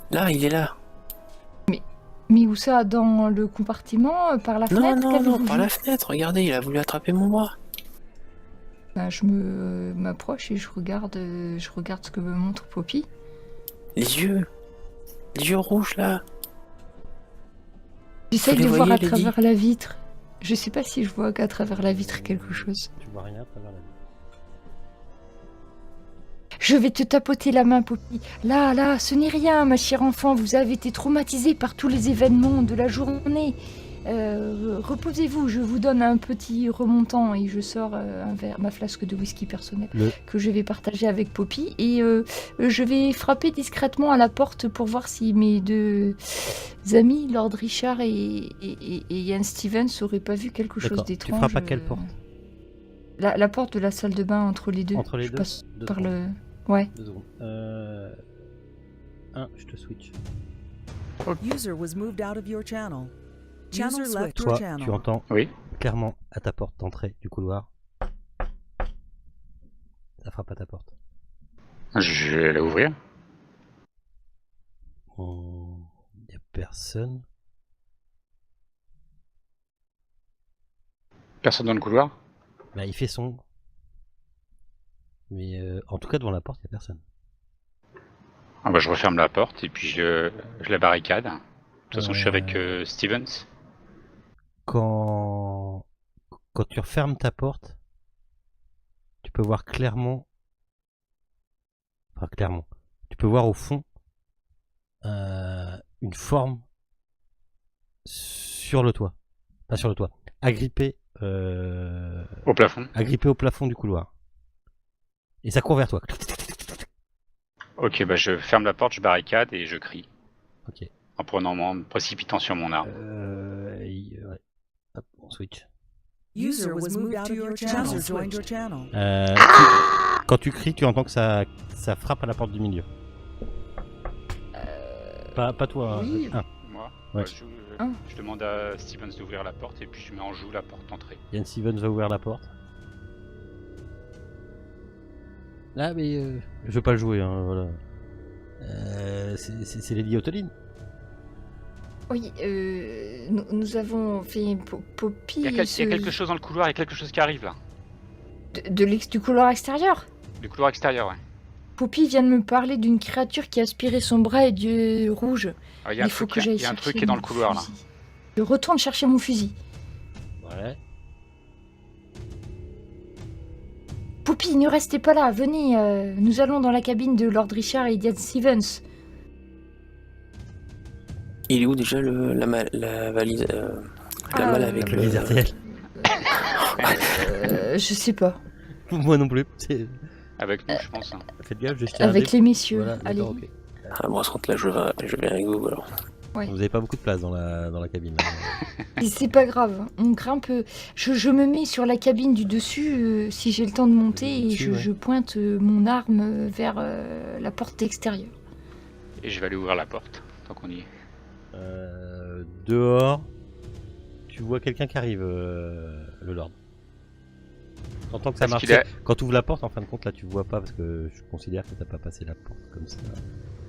Là, il est là. Mais où ça? Dans le compartiment, par la fenêtre? Non, Qu'avez-vous par vu? la fenêtre, regardez, il a voulu attraper mon bras. Ben, je m'approche et je regarde ce que me montre Poppy. Les yeux rouges là. J'essaye Vous les de voir voyez, à Lady travers la vitre. Je sais pas si je vois qu'à travers la vitre quelque chose. Tu vois rien à travers la vitre. Je vais te tapoter la main, Poppy. Là, ce n'est rien, ma chère enfant. Vous avez été traumatisée par tous les événements de la journée. Reposez-vous, je vous donne un petit remontant et je sors ma flasque de whisky personnel que je vais partager avec Poppy. Et je vais frapper discrètement à la porte pour voir si mes deux amis, Lord Richard et Ian Stevens, n'auraient pas vu quelque chose d'étrange. Tu frappes à quelle porte? La porte de la salle de bain entre les deux. Entre les deux passe par le... Ouais. 2 secondes. Je te switch. User was moved out of your channel. User left your Toi, channel. tu entends Oui. clairement à ta porte d'entrée du couloir. Ça frappe à ta porte. Je vais la ouvrir. Il n'y a personne. Personne dans le couloir? Bah, il fait sombre. Mais en tout cas, devant la porte, il n'y a personne. Ah bah, je referme la porte et puis je la barricade. De toute façon, je suis avec Stevens. Quand tu refermes ta porte, tu peux voir clairement. Enfin, clairement. Tu peux voir au fond une forme sur le toit. Pas sur le toit. Agrippée. Au plafond. Agrippée au plafond du couloir. Et ça court vers toi. Ok, bah je ferme la porte, je barricade et je crie. Ok. En me précipitant sur mon arme. Ouais. Hop, on switch. User was moved out of your channel. User joined your channel. Quand tu cries, tu entends que ça frappe à la porte du milieu. Pas toi. Oui. Moi, Ouais. je demande à Stevens d'ouvrir la porte et puis je mets en joue la porte d'entrée. Ian Stevens va ouvrir la porte. Là, mais je vais pas le jouer, hein, voilà. C'est Lady Oteline. Oui, nous avons fait Poppy. Il y a quelque chose dans le couloir, il y a quelque chose qui arrive là. Du couloir extérieur. Du couloir extérieur, ouais. Poppy vient de me parler d'une créature qui aspirait son bras et d'yeux rouges. Il y a un truc, il y a un truc qui est dans le couloir là. Je retourne chercher mon fusil. Ouais. Poppy, ne restez pas là, venez, nous allons dans la cabine de Lord Richard et Idiot Stevens. Il est où déjà la valise la malle avec La valise RTL. Je sais pas. Moi non plus. Avec nous, je pense. Faites gaffe, je tiens Avec les messieurs, Voilà, allez. d'accord, ok. Ah, bon, contre là, je vais avec vous alors. Ouais. Vous avez pas beaucoup de place dans la cabine. Et c'est pas grave, on grimpe. Je me mets sur la cabine du dessus si j'ai le temps de monter et Dessus, ouais. je pointe mon arme vers la porte extérieure. Et je vais aller ouvrir la porte, tant qu'on y est. Dehors, tu vois quelqu'un qui arrive, le Lord. T'entends que ça marche. Quand tu ouvres la porte, en fin de compte, là tu vois pas parce que je considère que t'as pas passé la porte comme ça.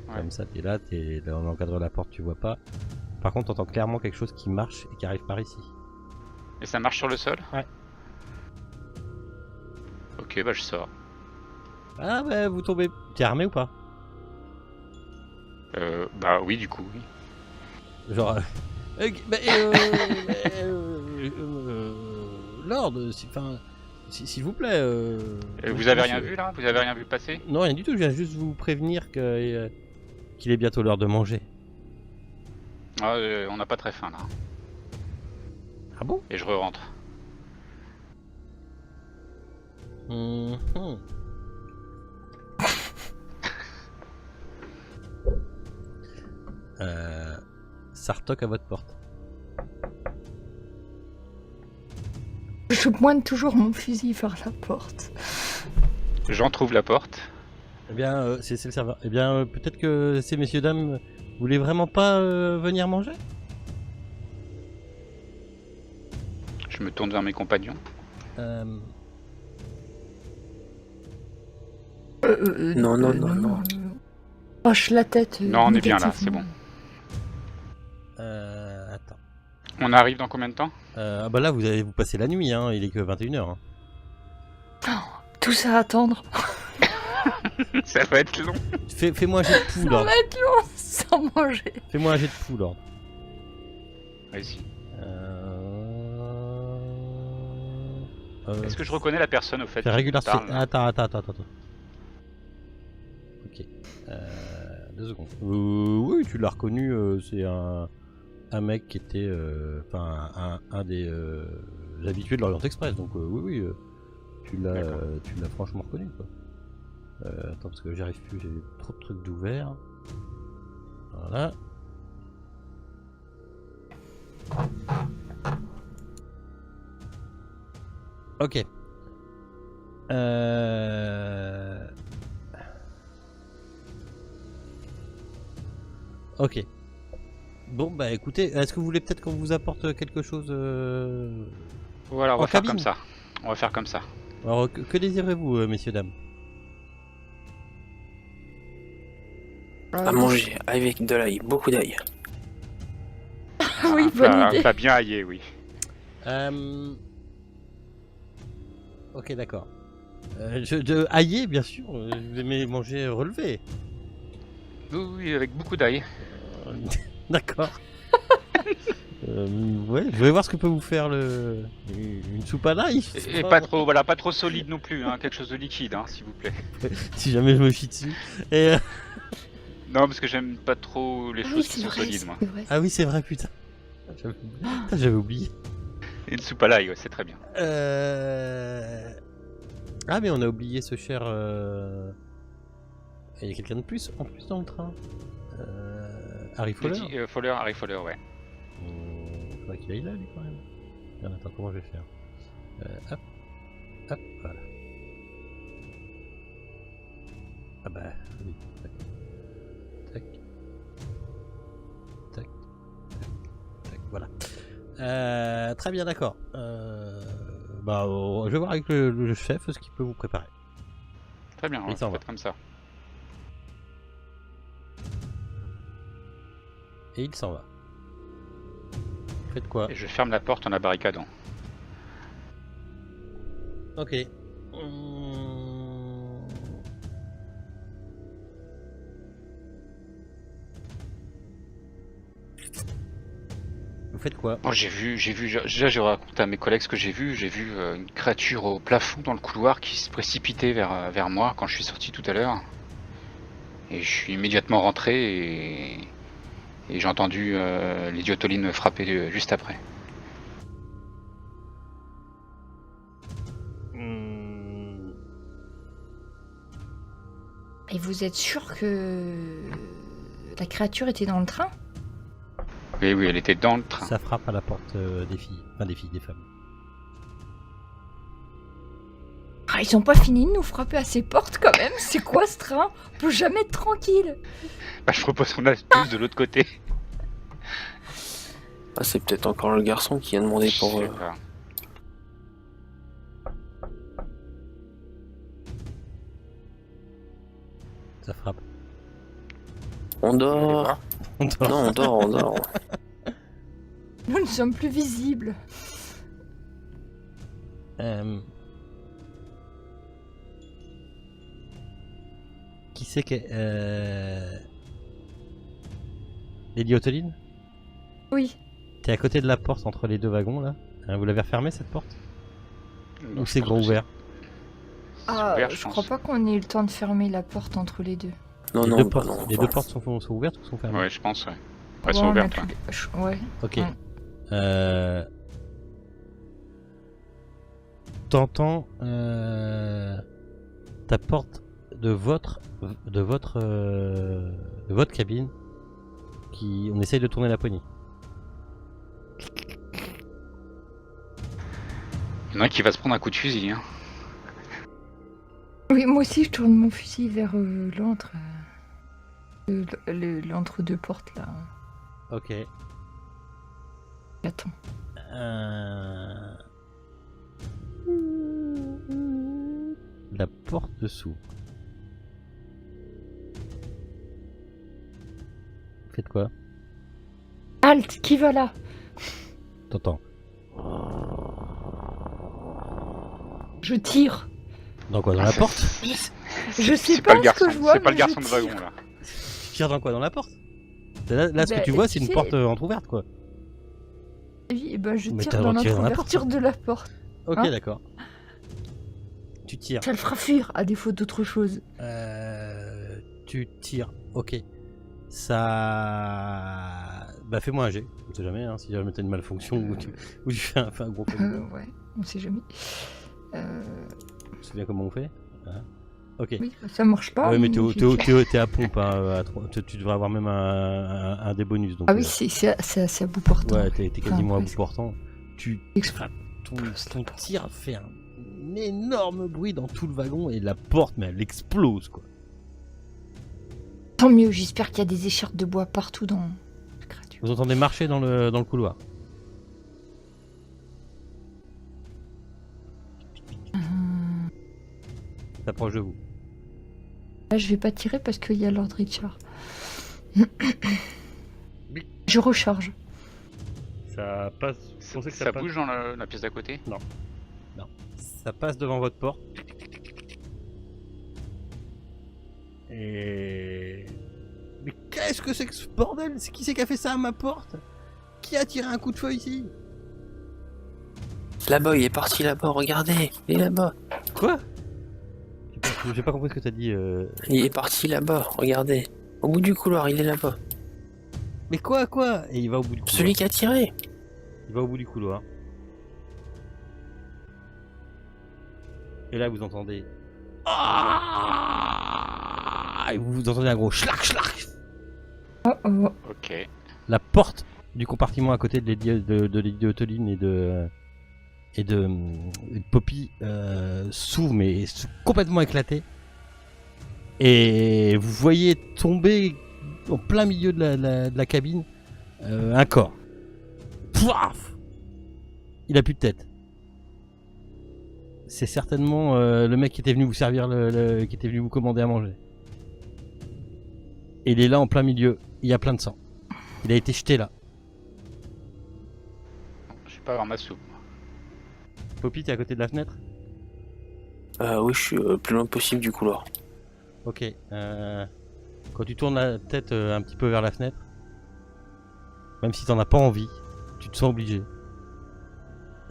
Ouais. Comme ça, t'es là, dans l'encadre de la porte, tu vois pas. Par contre, t'entends clairement quelque chose qui marche et qui arrive par ici. Et ça marche sur le sol? Ouais. Ok, bah je sors. Ah bah vous tombez. T'es armé ou pas? Bah oui, du coup, oui. Genre. Lord, s'il vous plaît. Vous avez rien vu là? Vous avez rien vu passer? Non, rien du tout, je viens juste vous prévenir que, qu'il est bientôt l'heure de manger. Ah, on n'a pas très faim là. Ah bon? Et je re-rentre. Sartok à votre porte. Je pointe toujours mon fusil vers la porte. J'entrouvre la porte. Eh bien, c'est le serveur. Eh bien, peut-être que ces messieurs dames voulaient vraiment pas venir manger? Je me tourne vers mes compagnons. Non. Hoche la tête. Non, on est bien là, c'est bon. Attends. On arrive dans combien de temps? Ah bah là, vous allez vous passer la nuit, hein. Il est que 21h. Hein. Tout ça à attendre. Ça va être long. Fais-moi un jet de Ça pouls, Lord. va être long sans manger. Fais-moi un jet de pouls, Lord. Vas-y. Euh... Est-ce que je reconnais la personne au fait? Fais régulier. qui parle, là Attends. Ok. 2 secondes. Oui, tu l'as reconnu. C'est un mec qui était, enfin, un des habitués de l'Orient Express. Donc oui, tu l'as franchement reconnu, quoi. Attends, parce que j'y arrive plus. J'ai trop de trucs d'ouvert. Voilà. Ok. Ok. Bon bah écoutez, est-ce que vous voulez peut-être qu'on vous apporte quelque chose Voilà, on en va faire cabine comme ça. On va faire comme ça. Alors que désirez-vous, messieurs dames? À manger avec de l'ail, beaucoup d'ail. Oui, bonne idée. Pas bien aillé, oui. Ok, d'accord. De aillé, bien sûr. Vous aimez manger relevé. Oui, avec beaucoup d'ail. D'accord. Ouais, je vais voir ce que peut vous faire une soupe à l'ail. Et pas trop, voilà, pas trop solide non plus, hein, quelque chose de liquide, hein, s'il vous plaît. Si jamais je me chie dessus. Et Non, parce que j'aime pas trop les Ah choses oui, qui c'est sont vrai, solides, moi. c'est vrai. ah oui, c'est vrai, putain. J'avais oublié. Et une soupe à l'ail, ouais, c'est très bien. Ah mais on a oublié ce cher. Il y a quelqu'un de plus en plus dans le train. Harry Fowler. Harry Fowler, ouais. Faudrait qu'il aille là lui quand même. Attends, comment je vais faire? Hop, voilà. Ah bah oui, d'accord. Tac, voilà. Très bien, d'accord. Bah, je vais voir avec le chef ce qu'il peut vous préparer. Très bien, Il ouais, s'en va. faites comme ça. Et il s'en va. Faites quoi? Et je ferme la porte en la barricadant. Ok. Vous faites quoi? Bon, déjà j'ai raconté à mes collègues ce que j'ai vu. J'ai vu une créature au plafond dans le couloir qui se précipitait vers moi quand je suis sorti tout à l'heure. Et je suis immédiatement rentré et j'ai entendu les diotolines frapper juste après. Et vous êtes sûr que la créature était dans le train? Oui, elle était dans le train. Ça frappe à la porte des filles. Enfin des filles, des femmes. Ah, ils ont pas fini de nous frapper à ces portes quand même. C'est quoi ce train? On peut jamais être tranquille. Bah, je propose qu'on astuce de l'autre côté. Ah, c'est peut-être encore le garçon qui a demandé Je pour... sais pas. Ça frappe. On dort. On dort. Non, on dort, on dort. Nous ne sommes plus visibles. Qui c'est que... Lady Ottoline? Oui. T'es à côté de la porte entre les deux wagons là? Vous l'avez refermée cette porte? Non, Ou je c'est pense grand que ouvert? Ah, ouvert, je je crois pense. pas qu'on ait eu le temps de fermer la porte entre les deux. Non, Les non, deux bah portes, non. les deux portes sont ouvertes ou sont fermées? Ouais, je pense, ouais. Ouais, Ouais, elles sont on a ouvertes. plus Ouais. de- Ouais. Ok. Ouais. T'entends ta porte de votre cabine qui on essaye de tourner la poignée. Il y en a un qui va se prendre un coup de fusil. Hein. Oui, moi aussi je tourne mon fusil vers l'entre. L'entre deux portes là. Ok. Attends. La porte s'ouvre. Faites quoi? Halt, qui va là? T'entends? Je tire. Dans quoi? Dans la porte? Je sais C'est pas le ce garçon, que je vois. c'est pas le mais garçon je de wagon tire. là. Tu tires dans quoi? Dans la porte? Là ce Bah, que tu vois, c'est tu une sais- porte entrouverte quoi. Oui, et ben je Mais tire t'as dans retiré dans la porte, l'ouverture de la porte. Ok, Hein? d'accord. Tu tires. Ça le fera fuir à défaut d'autre chose. Tu tires. Ok. Ça. Bah fais-moi un jet. On sait jamais, hein, si jamais t'as une malfonction ou tu fais un gros coup. Ouais, on sait jamais. Tu te souviens comment on fait? Hein? Ok. Oui, ça marche pas. Ouais, mais j'ai- t'es à pompe, hein, tu devrais avoir même un des bonus. Donc, Ah oui, c'est à bout portant. ouais, t'es quasiment à bout presque. portant. Tu Exprès. ton tir fait un énorme bruit dans tout le wagon et la porte, mais elle explose quoi. Tant mieux, j'espère qu'il y a des écharpes de bois partout dans la créature. Vous entendez marcher dans le couloir. S'approche de vous. Là, je vais pas tirer parce qu'il y a Lord Richard. Je recharge. Ça passe. Ça bouge dans la pièce d'à côté? Non. Ça passe devant votre porte. Et. Mais qu'est-ce que c'est que ce bordel? C'est qui c'est qui a fait ça à ma porte? Qui a tiré un coup de feu ici? Là-bas, il est parti là-bas, regardez. Il est là-bas. Quoi? J'ai pas compris ce que t'as dit. Il est parti là-bas, regardez. Au bout du couloir, il est là-bas. Mais quoi? Et il va au bout du couloir. Celui qui a tiré. Il va au bout du couloir. Et là, vous entendez. Ah! Et vous entendez un gros schlac schlac. Oh oh. Ok. La porte du compartiment à côté de Lady Ottoline et de Poppy s'ouvre, mais complètement éclaté. Et vous voyez tomber en plein milieu de la cabine un corps. Pouaf! Il a plus de tête. C'est certainement le mec qui était venu vous servir, qui était venu vous commander à manger. Et il est là en plein milieu. Il y a plein de sang. Il a été jeté là. Je suis pas avoir ma soupe. Poppy, t'es à côté de la fenêtre? Oui, je suis le plus loin possible du couloir. Ok. Quand tu tournes la tête un petit peu vers la fenêtre, même si t'en as pas envie, tu te sens obligé.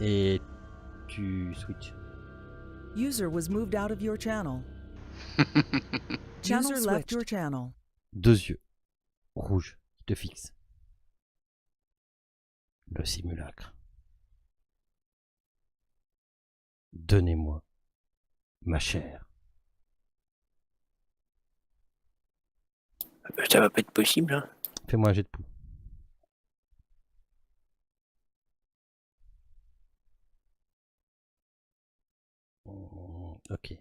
Et tu switches. User was moved out of your channel. User left your channel. 2 yeux rouges qui te fixent. Le simulacre. Donnez-moi ma chair. Ça va pas être possible, hein. Fais-moi un jet de pouls. Ok.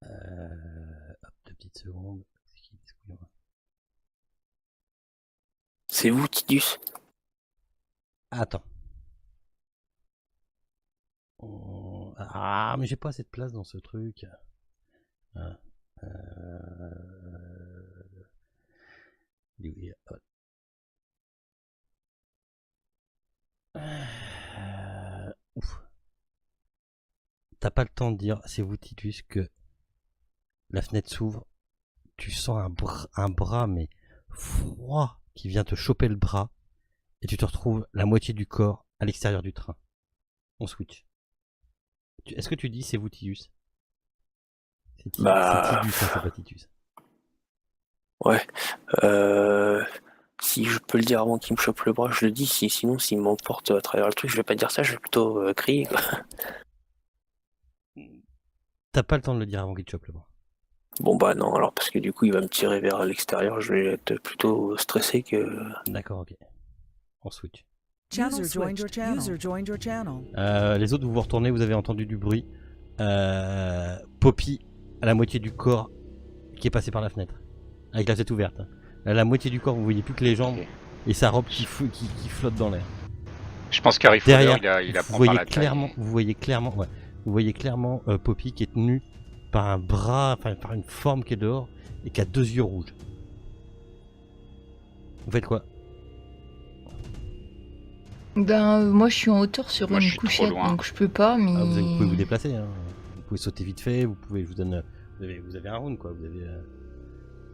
Hop, 2 petites secondes. C'est vous, Tidus? Attends. Ah, mais j'ai pas assez de place dans ce truc. Ah, oui, hop. Ouf. T'as pas le temps de dire, c'est vous Titus, que la fenêtre s'ouvre, tu sens un bras mais froid qui vient te choper le bras et tu te retrouves la moitié du corps à l'extérieur du train. On switch. Est-ce que tu dis c'est vous Titus? C'est Tidus, hein, c'est pas Titus. Ouais. Si je peux le dire avant qu'il me chope le bras, je le dis. Sinon, s'il m'emporte à travers le truc, je vais pas dire ça, je vais plutôt crier, quoi. T'as pas le temps de le dire avant qu'il te chope le bras. Bon bah non, alors parce que du coup il va me tirer vers l'extérieur, je vais être plutôt stressé que... D'accord, ok. On switch. User joined your channel. User joined your channel. Les autres, vous vous retournez, vous avez entendu du bruit. Poppy à la moitié du corps qui est passé par la fenêtre. Avec la tête ouverte. À la moitié du corps, vous voyez plus que les jambes et sa robe qui flotte dans l'air. Je pense qu'Harry Derrière, Fowler, il vous apprend voyez par la clairement, taille. vous voyez clairement Poppy qui est tenue par un bras, enfin par une forme qui est dehors et qui a 2 yeux rouges. Vous faites quoi? Ben, moi, je suis en hauteur sur Moi, je une suis trop couchette, loin. donc je peux pas, mais... Ah, vous pouvez vous déplacer, hein. Vous pouvez sauter vite fait, vous pouvez, je vous donne, vous avez un round quoi, vous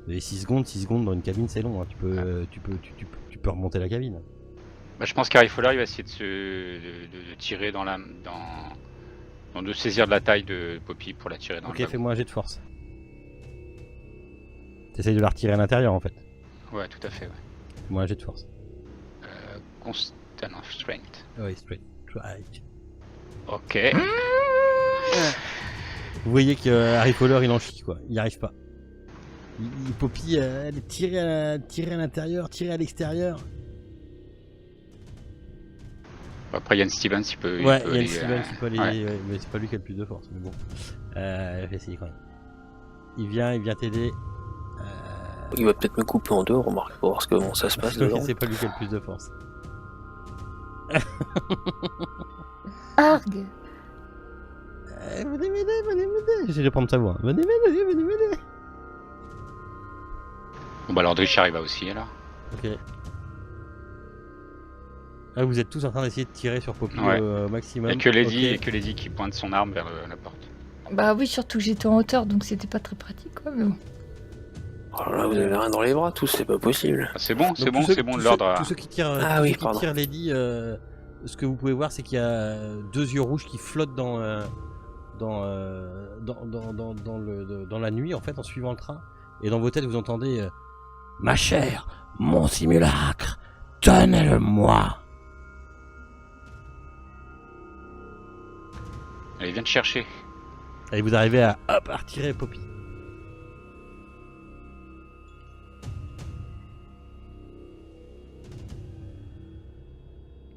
avez 6 secondes dans une cabine, c'est long, hein. Tu peux remonter la cabine. Bah, je pense qu'Harry Fowler, il va essayer de tirer de saisir de la taille de Poppy pour la tirer dans le Ok, wagon. fais-moi un jet de force. T'essayes de la retirer à l'intérieur en fait. Ouais, tout à fait, ouais. Fais-moi un jet de force. Constant of strength. Oui, straight. Right. Ok. Vous voyez que Harry Fowler il en chie quoi, il n'y arrive pas. Poppy elle est tirée à l'intérieur, tirée à l'extérieur. Après, Yann Stevens, il peut. Ouais, il Yann peut Stevens aller, il peut aller, ouais. mais c'est pas lui qui a le plus de force, mais bon. Je vais essayer quand même. Il vient t'aider. Il va peut-être me couper en deux, remarque, pour voir comment ça se passe dedans. C'est pas lui qui a le plus de force. Arg! Venez m'aider. J'essaie de prendre sa voix. Venez m'aider. Bon, bah alors Richard, il va aussi alors. Ok. Ah, vous êtes tous en train d'essayer de tirer sur Poppy Ouais. au maximum. Et que Ok. Lady qui pointe son arme vers la porte. Bah oui, surtout que j'étais en hauteur, donc c'était pas très pratique, quoi, mais bon. Oh là là, vous avez rien dans les bras, tous, c'est pas possible. Ah, c'est bon, Donc, c'est bon, tous c'est bon tous de l'ordre. Tous ceux qui tirent, Ah tous oui, ceux qui pardon. tirent Lady, ce que vous pouvez voir, c'est qu'il y a 2 yeux rouges qui flottent dans la nuit, en fait, en suivant le train. Et dans vos têtes, vous entendez ma chère, mon simulacre, tenez-le-moi. Allez, viens te chercher. Et vous arrivez à retirer Poppy.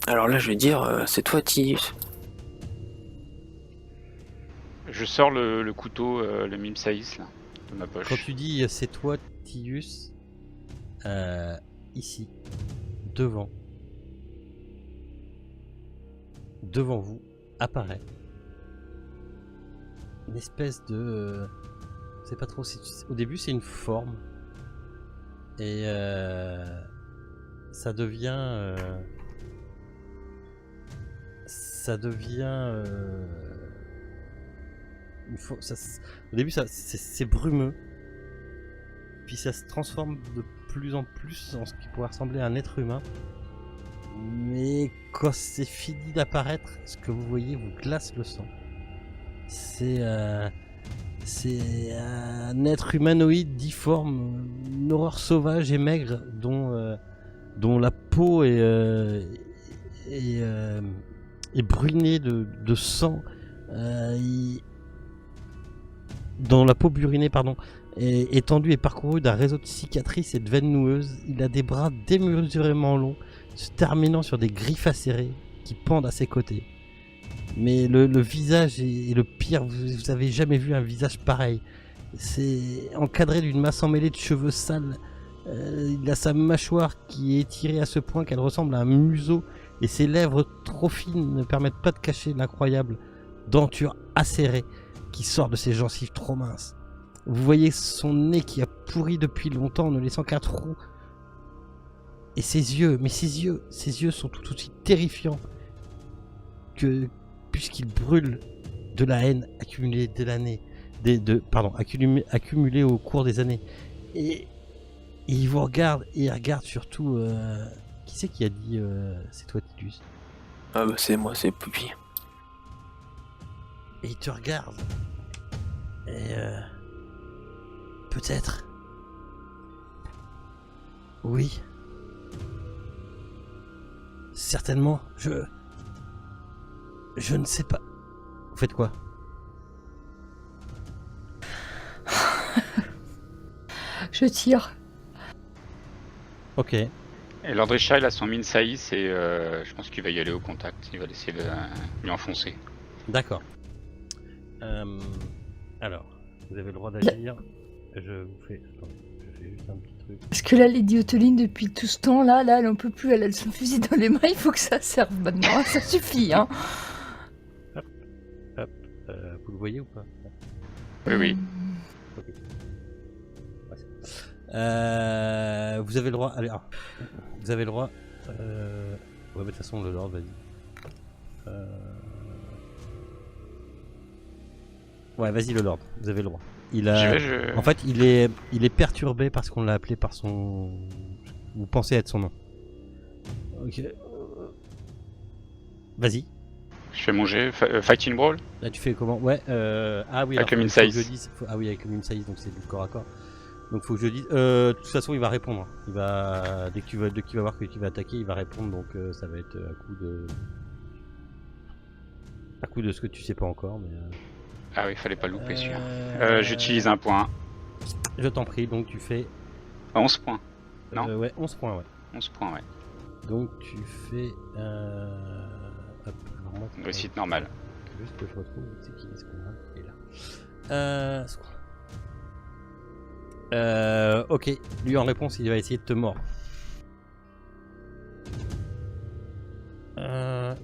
Alors là, je vais dire, c'est toi, Tidus. Je sors le couteau, le mime saïs là, de ma poche. Quand tu dis c'est toi, Tius, ici, devant vous, apparaît une espèce de... c'est pas trop... Au début, c'est une forme. Et ça devient au début c'est brumeux, puis ça se transforme de plus en plus en ce qui pourrait ressembler à un être humain, mais quand c'est fini d'apparaître, ce que vous voyez vous glace le sang. C'est un être humanoïde difforme, une horreur sauvage et maigre dont la peau est brunée de sang, dont la peau burinée est étendue et parcourue d'un réseau de cicatrices et de veines noueuses. Il a des bras démesurément longs, se terminant sur des griffes acérées qui pendent à ses côtés. Mais le visage est le pire, vous avez jamais vu un visage pareil. C'est encadré d'une masse emmêlée de cheveux sales. Il a sa mâchoire qui est étirée à ce point qu'elle ressemble à un museau, et ses lèvres trop fines ne permettent pas de cacher l'incroyable denture acérée qui sort de ses gencives trop minces. Vous voyez son nez qui a pourri depuis longtemps, ne laissant qu'un trou. Et ses yeux, ses yeux sont tout aussi terrifiants puisqu'il brûle de la haine accumulée accumulée au cours des années. Et il vous regarde, et il regarde surtout... qui c'est qui a dit c'est toi Tidus? Ah bah c'est moi, c'est Poupie. Et il te regarde. Et peut-être... Oui. Certainement, je ne sais pas. Vous faites quoi? Je tire. Ok. Et Lord Richard, il a son mine saïs et je pense qu'il va y aller au contact. Il va essayer de lui enfoncer. D'accord. Alors, vous avez le droit d'agir. Je vous fais... Attendez, je fais juste un petit truc. Parce que là, Lady Oteline, depuis tout ce temps, là, elle en peut plus. Elle a son fusil dans les mains. Il faut que ça serve maintenant. Ça suffit, hein. Hop. Vous le voyez ou pas? Oui. Ok. Vous avez le droit... Allez, vous avez le droit... Ouais, mais de toute façon, le Lord, vas-y. Ouais, vas-y, le Lord. Vous avez le droit. En fait, il est perturbé parce qu'on l'a appelé par son... Vous pensez être son nom. Ok. Vas-y. Je fais mon jet. Fighting Brawl. Là, tu fais comment? Ouais, ah oui, avec le alors, mine faut que size. je dise... Ah oui, avec le mine size, donc c'est du corps à corps. Donc faut que je dise... de toute façon, il va répondre. Il va... Dès qu'il va voir que tu vas attaquer, il va répondre, donc ça va être à coup de ce que tu sais pas encore, mais... Ah oui, fallait pas louper celui-là. J'utilise un point. Je t'en prie, donc tu fais... 11 points. Non. Ouais, 11 points, ouais. 11 points, ouais. Donc tu fais... Hop, alors moi, Une réussite normale. Juste que je retrouve, c'est qui est-ce qu'on a qui est là. Ok, lui en réponse, il va essayer de te mordre.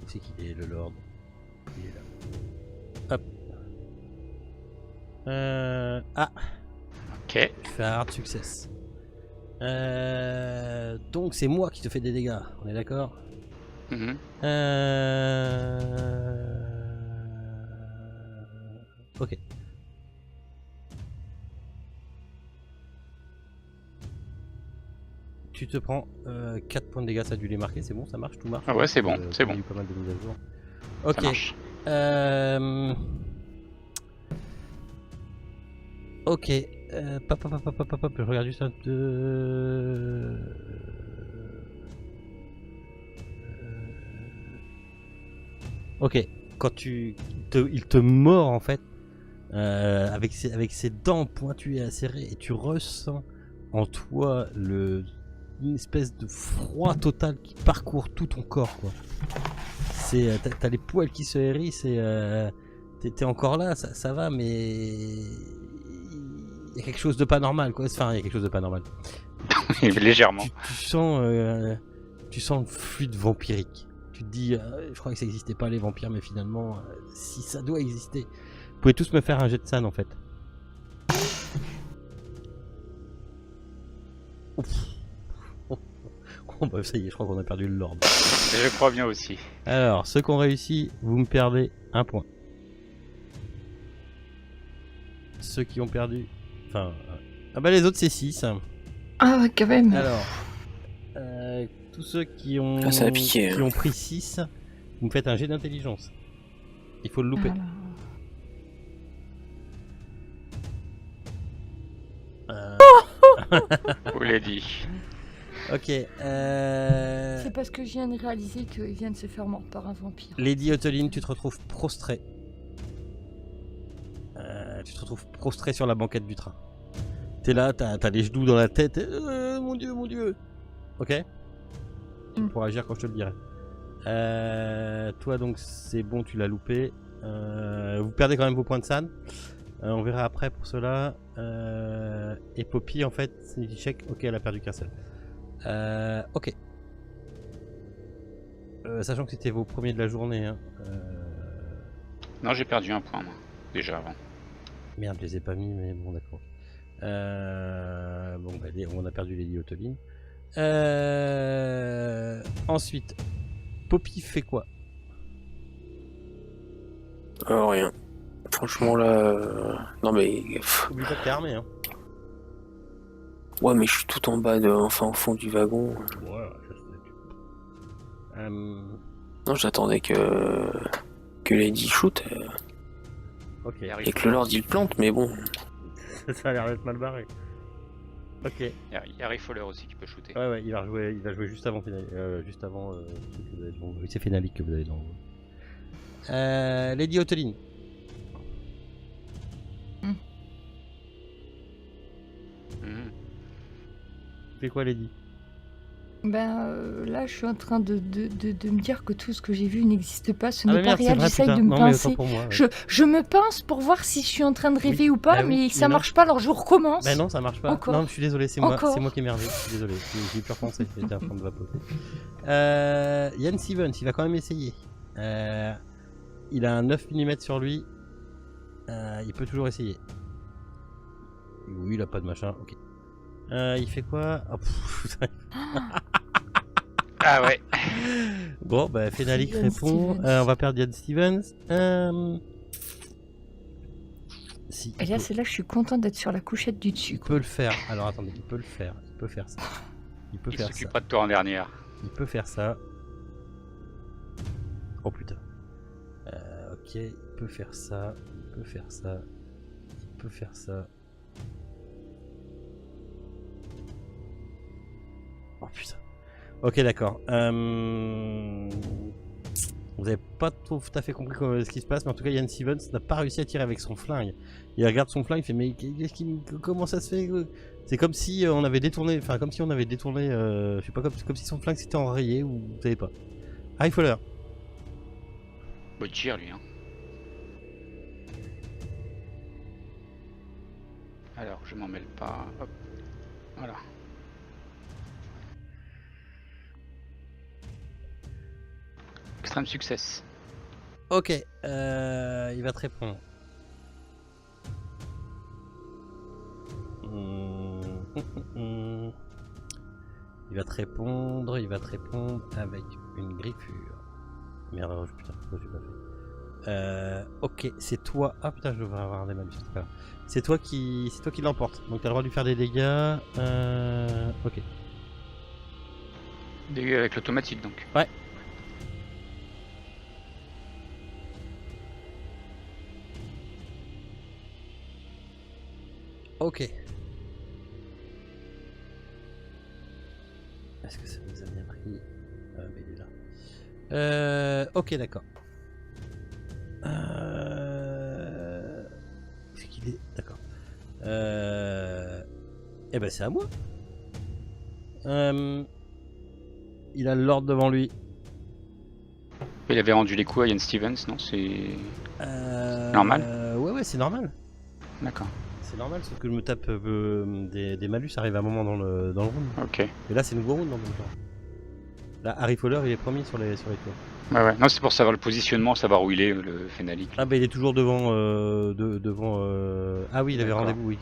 C'est qui est le Lord? Il est là. Hop. Ah, Ok. tu fais un hard success. Donc c'est moi qui te fais des dégâts, on est d'accord? Mhm. Ok. Tu te prends 4 points de dégâts, ça a dû les marquer, c'est bon, ça marche, tout marche. Ah ouais, c'est bon, c'est Il y a bon. eu pas mal de mises à jour. Ça Ok. marche. Ok. Je regarde juste un peu. Ok. Quand il te mord en fait, avec ses dents pointues et acérées, et tu ressens en toi une espèce de froid total qui parcourt tout ton corps, quoi. T'as les poils qui se hérissent et t'es encore là, ça va, mais il y a quelque chose de pas normal, quoi. Enfin, il y a quelque chose de pas normal. Légèrement. Tu sens le fluide vampirique. Tu te dis, je crois que ça existait pas les vampires, mais finalement, si ça doit exister, vous pouvez tous me faire un jet de san en fait. Ouf. Bon bah ça y est, je crois qu'on a perdu le Lord. Je crois bien aussi. Alors, ceux qui ont réussi, vous me perdez un point. Ceux qui ont perdu... Enfin... Ah bah les autres c'est 6. Ah ouais, quand même. Alors... tous ceux qui ont, Ah, ça a piqué, qui hein. ont pris 6, vous me faites un jet d'intelligence. Il faut le louper. Alors, Vous l'avez dit. Ok. C'est parce que je viens de réaliser qu'il vient de se faire mordre par un vampire. Lady Oteline, tu te retrouves prostré. Tu te retrouves prostré sur la banquette du train. T'es là, t'as les genoux dans la tête. Mon dieu, mon dieu. Ok. Tu pourras agir quand je te le dirai. Toi donc c'est bon, tu l'as loupé. Vous perdez quand même vos points de SAN. On verra après pour cela. Et Poppy en fait, c'est échec. Ok, elle a perdu qu'un seul. Ok. Sachant que c'était vos premiers de la journée. Hein. Non, j'ai perdu un point, moi. Déjà avant. Merde, je les ai pas mis, mais bon, d'accord. Bon, bah, on a perdu Lady Oteline. Ensuite, Poppy fait quoi? Rien. Franchement là... Non mais... Oublie pas que t'es armé, hein. Ouais mais je suis tout en bas, enfin au fond du wagon. Ouais, je sais. Non, j'attendais que Lady shoot Ok. et que le Lord il plante, mais bon. Ça a l'air d'être mal barré. Ok. Il y a Harry Fowler aussi qui peut shooter. Ouais, il va jouer juste avant Fenalik. Juste avant ce que vous avez devant vous. C'est Fenalik que vous avez devant vous. Lady Oteline. Mhm. Fais quoi, Lady? Ben là, je suis en train de me dire que tout ce que j'ai vu n'existe pas, ce Ah, n'est mais pas merde, c'est réel, vrai, j'essaye putain. de me Non, mais pincer. autant pour moi. Je me pince pour voir si je suis en train de rêver ou pas, Bah oui, mais ça mais non. marche pas, alors je recommence. Bah non, ça marche pas. Encore. Non, je suis désolé, c'est moi qui ai merdé. Je suis désolé, j'ai pu repenser, j'étais en train de vapoter. Yann Stevens, il va quand même essayer. Il a un 9 mm sur lui. Il peut toujours essayer. Oui, il a pas de machin, ok. Il fait quoi? Oh, putain. Ah ouais. Bon, bah Fenalik Yann répond. Stevens. On va perdre Yann Stevens. Si, Et là, c'est là que je suis contente d'être sur la couchette du dessus. il peut le faire. Alors attendez, il peut le faire. Il peut faire ça. Il peut Il faire ça. s'occupera de toi en dernière. Il peut faire ça. Oh putain. Ok, il peut faire ça. Il peut faire ça. Il peut faire ça. Oh putain. Ok, d'accord. Vous avez pas tout à fait compris ce qui se passe, mais en tout cas, Yann Stevens n'a pas réussi à tirer avec son flingue. Il regarde son flingue, il fait mais comment ça se fait? C'est comme si on avait détourné, je sais pas, comme si son flingue s'était enrayé ou vous savez pas. Harry Fowler. Bon, il tire lui. Hein. Alors, je m'en mêle pas. Hop. Voilà. Extrême success. Ok, il va te répondre. Il va te répondre avec une griffure. Merde, putain, pourquoi j'ai pas fait. Ok, c'est toi. Ah putain, je devrais avoir des malus. C'est toi qui l'emporte. Donc t'as le droit de lui faire des dégâts. Ok. Dégâts avec l'automatique donc. Ouais. Ok. Est-ce que ça nous a bien pris? Mais il est là. Ok, d'accord. Est-ce qu'il est... D'accord. Eh ben c'est à moi. Il a le Lord devant lui. Il avait rendu les coups à Yann Stevens, non? C'est normal? Ouais, c'est normal. D'accord. C'est normal, sauf que je me tape des malus, ça arrive à un moment dans le round. Ok. Et là, c'est nouveau round en même temps. Là, Harry Fowler, il est premier sur les tours. Ouais. Non, c'est pour savoir le positionnement, savoir où il est, le Fenalik. Ah, bah il est toujours devant. Ah oui, il avait D'accord. rendez-vous, oui.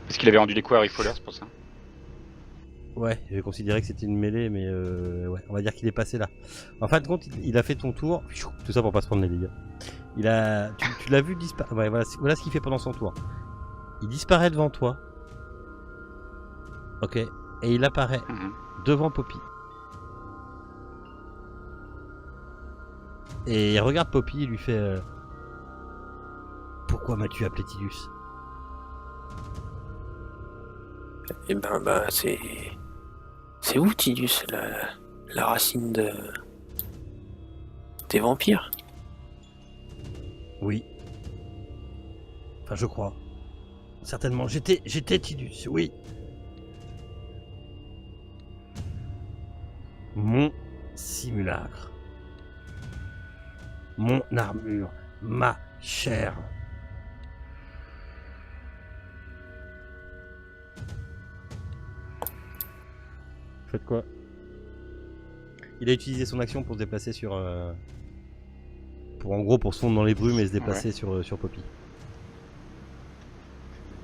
Parce qu'il avait rendu les coups à Harry Fowler, c'est pour ça. Ouais, j'ai considéré que c'était une mêlée, mais ouais, on va dire qu'il est passé là. En fin de compte, il a fait ton tour. Tout ça pour pas se prendre les dégâts. Tu l'as vu disparaître. Ouais, voilà ce qu'il fait pendant son tour. Il disparaît devant toi. Ok. Et il apparaît devant Poppy. Et il regarde Poppy et lui fait pourquoi m'as-tu appelé Tidus? Et ben c'est où Tidus, la racine des vampires? Oui. Enfin, je crois. Certainement. J'étais Tidus, oui. Mon simulacre. Mon armure. Ma chair. Faites quoi? Il a utilisé son action pour se déplacer sur... pour se fondre dans les brumes et se déplacer sur Poppy.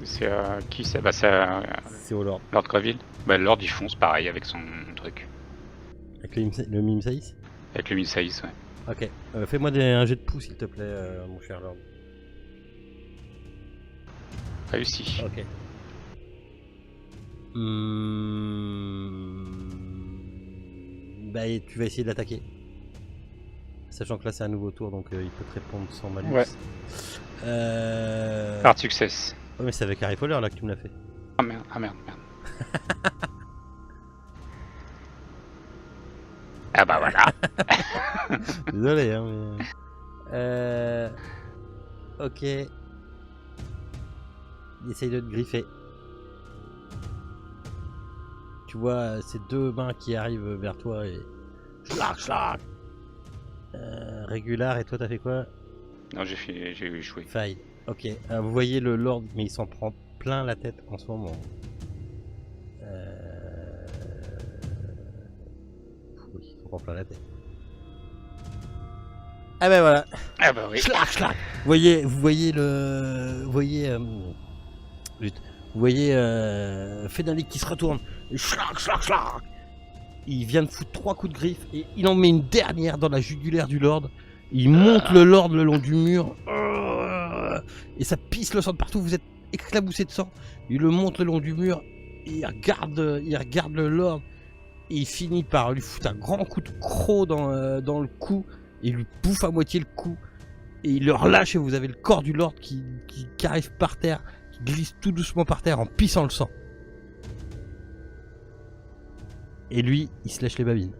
C'est qui ça? Bah c'est C'est au Lord. Lord Greville. Bah Lord il fonce pareil avec son truc. Avec le mime saïs? Avec le Misaïs, ouais. Ok. Fais-moi un jet de pouce s'il te plaît, mon cher Lord. Réussi. Ok. Bah et tu vas essayer de l'attaquer. Sachant que là c'est un nouveau tour donc il peut te répondre sans malus. Ouais. Part de success. Ouais mais c'est avec Harry Potter là que tu me l'as fait. Ah merde. Ah bah voilà. Désolé hein mais... Ok. Il essaye de te griffer. Tu vois ces deux mains qui arrivent vers toi et... Schlag. Régular, et toi t'as fait quoi? Non j'ai échoué. Faille. Ok. Vous voyez le Lord, mais il s'en prend plein la tête en ce moment. Oui, il s'en prend plein la tête. Ah ben voilà. Ah bah oui. Schlag. Vous voyez Fénalik qui se retourne. Schlag. Il vient de foutre 3 coups de griffe et il en met une dernière dans la jugulaire du Lord. Il monte le Lord le long du mur. Et ça pisse le sang de partout. Vous êtes éclaboussé de sang. Il le monte le long du mur. Il regarde le Lord. Et il finit par lui foutre un grand coup de croc dans le cou. Et il lui bouffe à moitié le cou. Et il le relâche et vous avez le corps du Lord qui arrive par terre. Qui glisse tout doucement par terre en pissant le sang. Et lui, il se lèche les babines.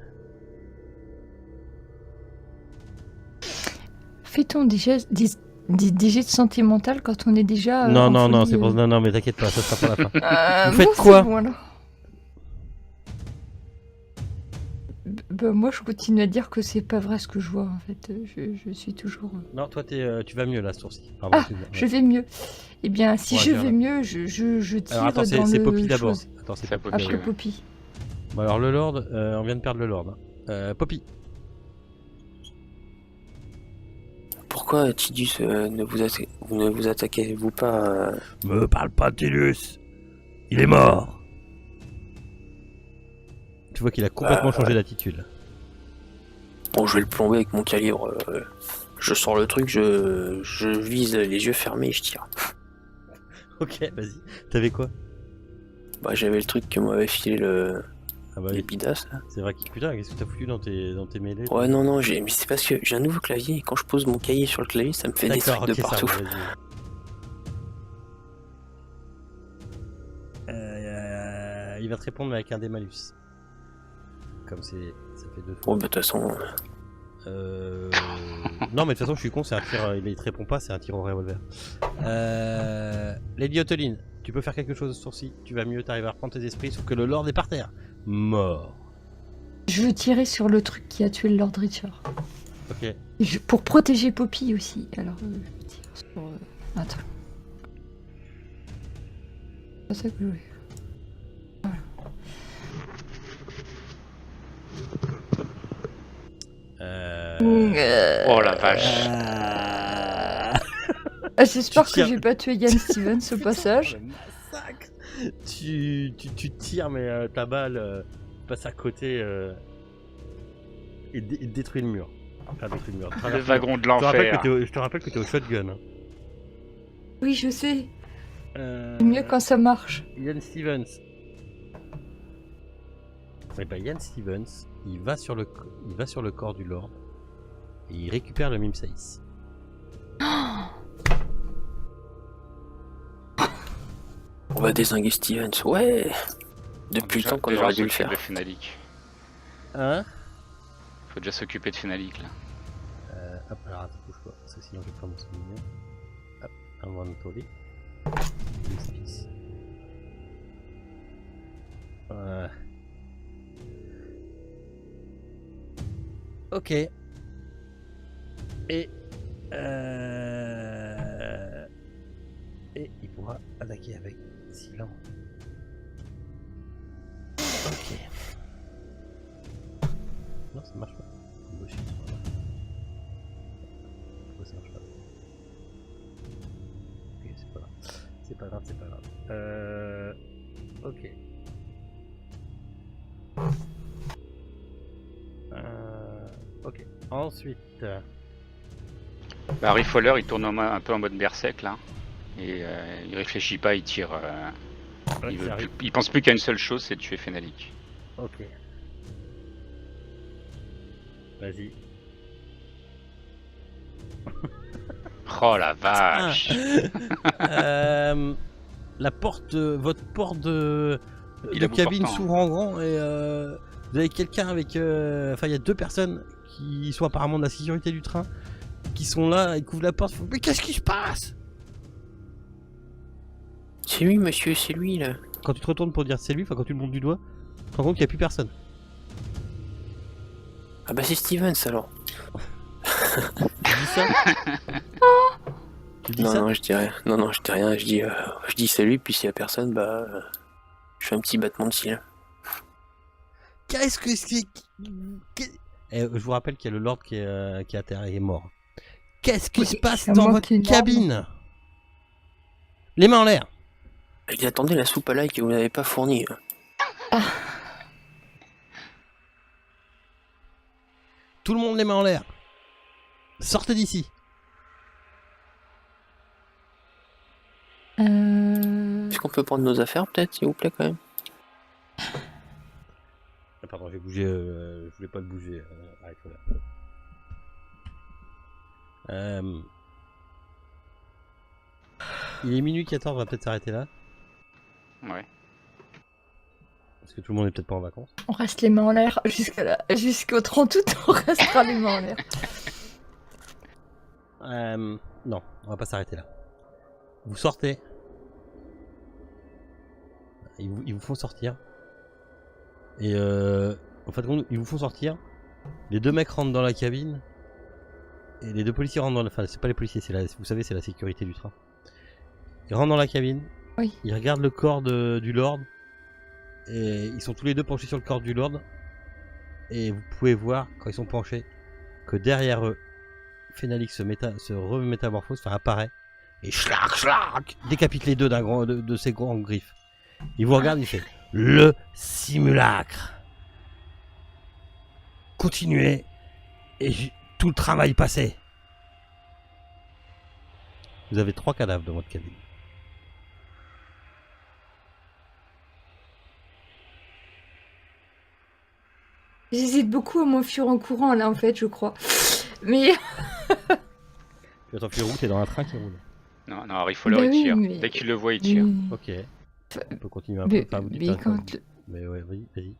Fait-on déjà des jets de santé mentale quand on est déjà... Non, c'est pour... Non, mais t'inquiète pas, ça sera pour la fin. Vous faites quoi? Bon, alors. Bah, moi, je continue à dire que c'est pas vrai ce que je vois, en fait. Je suis toujours... Non, toi, tu vas mieux, là, ce tour-ci. Je vais mieux. Eh bien, si je vais mieux, je tire. Alors, attends, c'est Poppy d'abord. Attends, c'est Poppy. Après Poppy. Bon, alors, le Lord, on vient de perdre le Lord. Poppy. Pourquoi Tidus ne vous attaquez-vous pas Me parle pas de Tidus. Il est mort. Tu vois qu'il a complètement changé d'attitude. Bon, je vais le plomber avec mon calibre. Je sors le truc, je vise les yeux fermés et je tire. Ok, vas-y. T'avais quoi? Bah, j'avais le truc que m'avait filé les bidas là. C'est vrai que putain, qu'est-ce que t'as foutu dans tes mêlées? Ouais, non, mais c'est parce que j'ai un nouveau clavier et quand je pose mon cahier sur le clavier, ça me fait des trucs de partout. Ça, il va te répondre avec un des malus. Comme ça fait 2 fois. Oh, bah, de toute façon. Non, mais de toute façon, je suis con, c'est un tir. Il te répond pas, c'est un tir au revolver. Lady Oteline, tu peux faire quelque chose ce tour-ci. Tu vas mieux, t'arrives à reprendre tes esprits, sauf que le Lord est par terre. Mort. Je veux tirer sur le truc qui a tué le Lord Richard. Ok. Pour protéger Poppy aussi. Alors, je tire sur... Attends. C'est ça que je voulais. Oh la vache. J'espère que j'ai pas tué Yann Stevens au passage. tu tires, mais ta balle passe à côté et détruit le mur. Enfin, détruit le mur. Le traverse wagon de Je te rappelle l'enfer. que je te rappelle que t'es au shotgun. Hein. Oui, je sais. Euh, C'est mieux quand ça marche. Ian Stevens. Eh ben, Ian Stevens, il va sur le corps du Lord et il récupère le Mime Saïs. On va dézinguer Stevens, ouais. Depuis le temps qu'on aurait dû le faire. De Fenalik. Hein? Faut déjà s'occuper de Fenalik là. Hop, alors attends, bouge pas, parce que sinon je vais pas m'en souvenir. Hop, inventory. Space. Ok. Et il pourra attaquer avec silence. Ok. Non, ça marche pas. Bullshit. Pourquoi ça marche pas? Ok, c'est pas grave. C'est pas grave, c'est pas grave. Ok. Ok. Ensuite. Bah, Riffoler il tourne un peu en mode berserk là. Et il réfléchit pas, il tire. Ouais, Il pense plus qu'à une seule chose, c'est de tuer Fenalik. Ok. Vas-y. Oh la vache! La porte, votre porte de Il a cabine bouffant, s'ouvre en grand et vous avez quelqu'un avec. Enfin, il y a deux personnes qui sont apparemment de la sécurité du train qui sont là, ils couvrent la porte. Mais qu'est-ce qui se passe? C'est lui, monsieur, c'est lui, là. Quand tu te retournes pour dire c'est lui, enfin quand tu le montes du doigt, tu te rends compte qu'il n'y a plus personne. Ah bah c'est Stevens, alors. Tu dis ça? Tu dis Non, ça? non, je dis rien. Non, je dis rien. Je dis salut, puis s'il y a personne, bah... je fais un petit battement de cils. Qu'est-ce que c'est? Je vous rappelle qu'il y a le Lord qui est à terre et est mort. Qu'est-ce qui Oui, se passe c'est dans moi votre qui est mort. cabine? Les mains en l'air. Il attendait la soupe à l'ail que vous n'avez pas fournie. Tout le monde les mains en l'air. Sortez d'ici. Est-ce qu'on peut prendre nos affaires, peut-être, s'il vous plaît, quand même? Ah, pardon, j'ai bougé. Je voulais pas le bouger. Arrête-toi là. Il est minuit 14, on va peut-être s'arrêter là. Ouais. Parce que tout le monde est peut-être pas en vacances. On reste les mains en l'air jusqu'au 30 août, on restera les mains en l'air. Non, on va pas s'arrêter là. Vous sortez. Ils vous font sortir. Et en fait, ils vous font sortir. Les deux mecs rentrent dans la cabine. Et les deux policiers rentrent dans la... Enfin, c'est pas les policiers, vous savez, c'est la sécurité du train. Ils rentrent dans la cabine. Oui. Ils regardent le corps du Lord. Et ils sont tous les deux penchés sur le corps du Lord. Et vous pouvez voir, quand ils sont penchés, que derrière eux, Fenalik se remétamorphose, enfin apparaît. Et schlac, décapite les deux de ses grands griffes. Il vous regarde, il fait le simulacre. Continuez. Et tout le travail passé. Vous avez 3 cadavres dans votre cabine. J'hésite beaucoup à m'enfuir en courant là en fait, je crois. Mais Tu vas t'enfuir où? T'es dans un train qui roule. Non, Riffoler Bah il oui, tire. mais- Dès qu'il le voit, il tire. Ok. On peut continuer un peu. Enfin, vous dites mais un quand peu. Mais ouais, vas-y.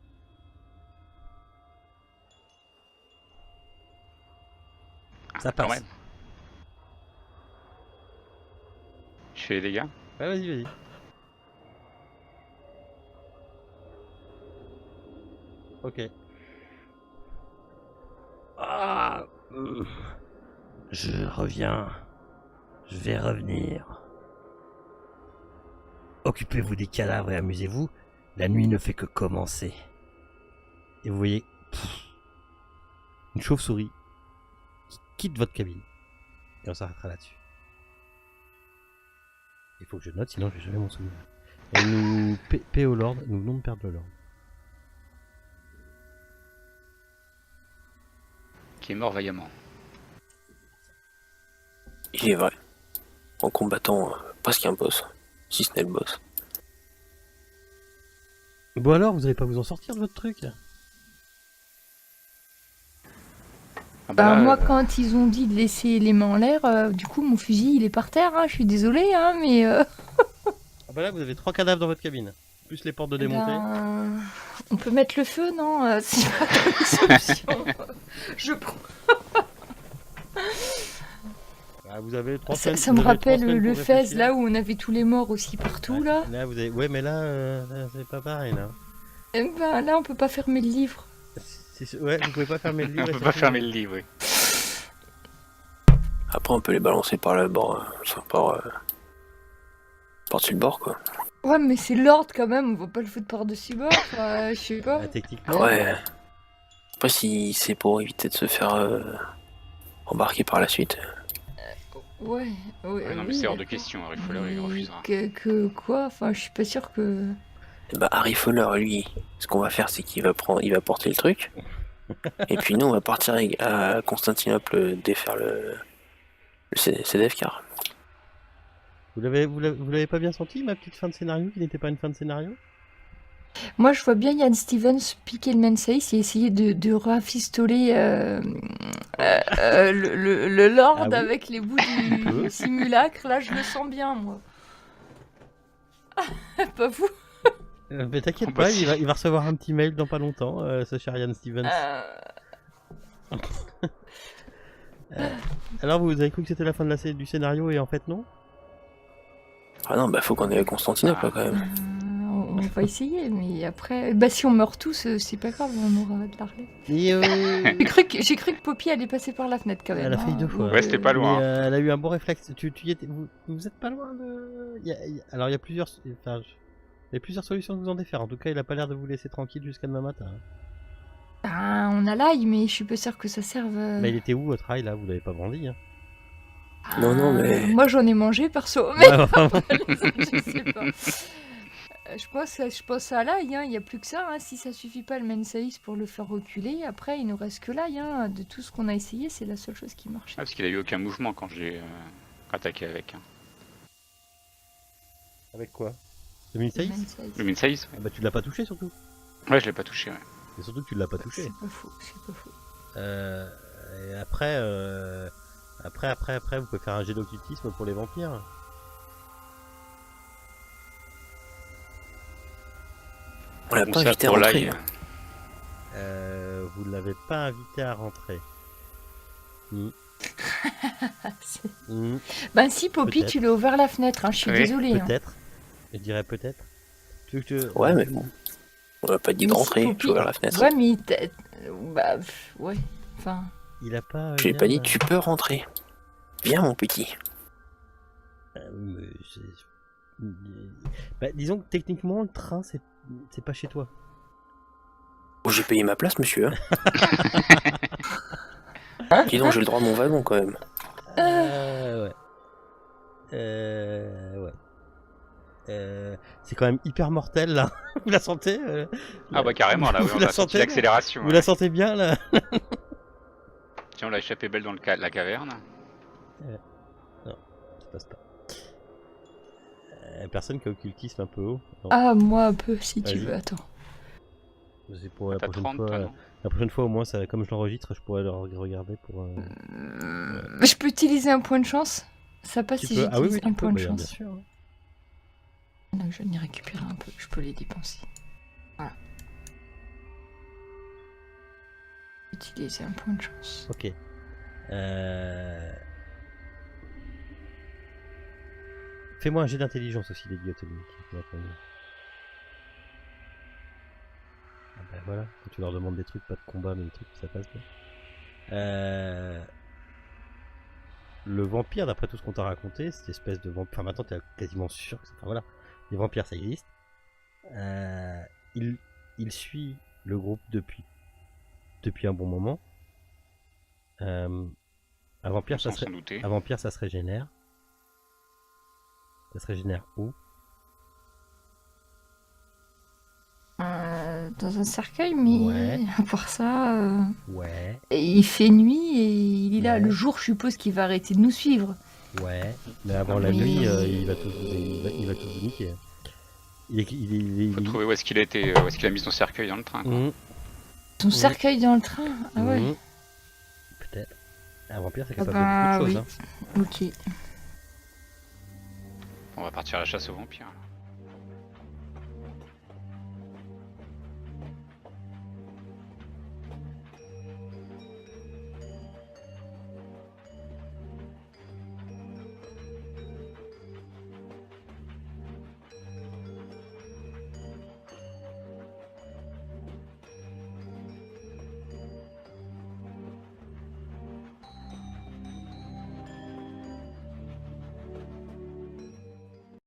Ça Quand passe. même. Je fais les dégâts. Ouais, vas-y. Ok. Ah, je reviens. Je vais revenir. Occupez-vous des cadavres et amusez-vous. La nuit ne fait que commencer. Et vous voyez une chauve-souris qui quitte votre cabine. Et on s'arrêtera là-dessus. Il faut que je note, sinon je vais jamais m'en souvenir. Et nous paix au Lord, nous venons de perdre le Lord. Qui est mort vaillamment. Il est vrai. En combattant presque un boss. Si ce n'est le boss. Bon alors, vous allez pas vous en sortir de votre truc? Ah Bah, là, moi, quand ils ont dit de laisser les mains en l'air, du coup, mon fusil, il est par terre, hein, je suis désolée, hein, mais... Ah bah là, vous avez 3 cadavres dans votre cabine. Plus les portes de démonter. ben, on peut mettre le feu, non c'est pas une solution. Je prends. Ah, vous avez 3 Ça, semaines. ça me vous avez 3 rappelle semaines le pour Fez, réfléchir. là où on avait tous les morts aussi partout, Ouais, là. Là, vous avez... Ouais, mais là, c'est pas pareil, là. Eh ben, là, on peut pas fermer le livre. Ouais, vous pouvez pas fermer le livre. on et peut c'est pas tout. fermer le livre, oui. Après, on peut les balancer par le bord. Enfin, par-dessus le bord, quoi. Ouais, mais c'est l'ordre quand même, on va pas le foutre par-dessus bord, enfin, je sais pas. Bah, techniquement. Ouais. Après, si c'est pour éviter de se faire embarquer par la suite. Ouais, Ouais, non, mais c'est hors de question, Harry Fowler, il mais refusera. que quoi? Enfin, je suis pas sûre que... Bah, Harry Fowler, lui, ce qu'on va faire, c'est qu'il va porter le truc. Et puis nous, on va partir à Constantinople défaire le CDF car. Vous l'avez pas bien senti, ma petite fin de scénario, qui n'était pas une fin de scénario? Moi, je vois bien Yann Stevens piquer le Mensaïs et essayer de rafistoler le Lord Ah oui. avec les bouts du simulacre. Là, je le sens bien, moi. Pas vous? Mais t'inquiète Bah, pas, si. il va recevoir un petit mail dans pas longtemps, ce cher Ian Stevens. Alors, vous avez cru que c'était la fin de du scénario et en fait non? Ah non, bah faut qu'on aille à Constantinople là, quand même. On va essayer, mais après... Bah, si on meurt tous, c'est pas grave, on aura de la relève. Et J'ai cru que Poppy allait passer par la fenêtre, quand même. elle a failli hein. 2 fois. Ouais, c'était pas loin. Mais, elle a eu un bon réflexe. Tu y étais, vous êtes pas loin de. Alors il y a plusieurs, enfin, il y a plusieurs solutions de vous en défaire. En tout cas, il a pas l'air de vous laisser tranquille jusqu'à demain matin. Ah, on a l'ail, mais je suis pas sûre que ça serve... Mais il était où votre ail là? Vous l'avez pas brandi. Hein. Non, non, mais- Moi, j'en ai mangé, perso, mais... Ouais, enfin, je sais pas. Je pense à l'ail, hein. Il n'y a plus que ça. Hein. Si ça suffit pas le Mensaïs pour le faire reculer, après il nous reste que l'ail. Hein. De tout ce qu'on a essayé, c'est la seule chose qui marche. Ah, parce qu'il a eu aucun mouvement quand j'ai attaqué avec. Hein. Avec quoi? Le Minsaïs? Le Minsaïs, Ah bah tu l'as pas touché surtout. ouais, je l'ai pas touché, ouais. Et surtout que tu l'as pas touché. C'est pas faux, c'est pas faux. Et après, vous pouvez faire un jet d'occultisme pour les vampires. On l'a Bon, pas ça, invité à pour rentrer. l'ail, Vous ne l'avez pas invité à rentrer. Ben si, Poppy, Peut-être. tu lui as ouvert la fenêtre. Hein. Je suis Oui, désolée. Hein. Peut-être. Je dirais peut-être. Tu veux que Ouais, mais bon. On l'a pas dit de Mais si, rentrer, Poppy- j'ai ouvert la fenêtre. Ouais, mais... Bah, ouais. Enfin... Il a pas. Je lui ai pas dit, tu peux rentrer. Viens, mon petit. Mais bah, disons que techniquement, le train, c'est pas chez toi. Oh, j'ai payé ma place, monsieur. Dis donc, j'ai le droit à mon wagon quand même. Ouais. Ouais. C'est quand même hyper mortel là. Vous la sentez Ah bah carrément, là, oui, Vous on la a senti sentez l'accélération. Vous Ouais. la sentez bien là? Tiens, on l'a échappé belle dans la caverne. Non, ça passe pas. Personne qui a occultisme un peu haut. Non. Ah, moi un peu, si tu Vas-y. veux. Attends. C'est pour la T'as prochaine 30, fois. toi, non? La prochaine fois, au moins, ça, comme je l'enregistre, je pourrais le regarder pour. Je peux utiliser un point de chance? Ça passe Tu si peux. j'utilise Ah oui, oui, un tu peux. point de Bien chance. sûr. Hein. Donc je vais y récupérer un peu, je peux les dépenser. Voilà. Utiliser un point de chance. Ok. Fais-moi un jet d'intelligence aussi, les guillotines. Ah bah voilà, quand tu leur demandes des trucs, pas de combat, mais des trucs, ça passe bien. Le vampire, d'après tout ce qu'on t'a raconté, cette espèce de vampire. Enfin, maintenant, t'es quasiment sûr que enfin, voilà, les vampires, ça existe. Il suit le groupe depuis un bon moment. Un vampire, Sans s'en douter. un vampire, ça se régénère. Ça se régénère où? dans un cercueil, mais Ouais. à part ça, Ouais, et il fait nuit et il est là. Ouais. Le jour, je suppose qu'il va arrêter de nous suivre. ouais. Mais avant la Oui. nuit, il va tous vous niquer. Faut trouver où est-ce qu'il a été, où est-ce qu'il a mis son cercueil dans le train. Quoi. Mmh, Son cercueil dans le train. Ah ouais. mmh. Peut-être. Un vampire, c'est Ah capable bah de beaucoup de choses. oui. Hein. Ok. On va partir à la chasse aux vampires. Alors.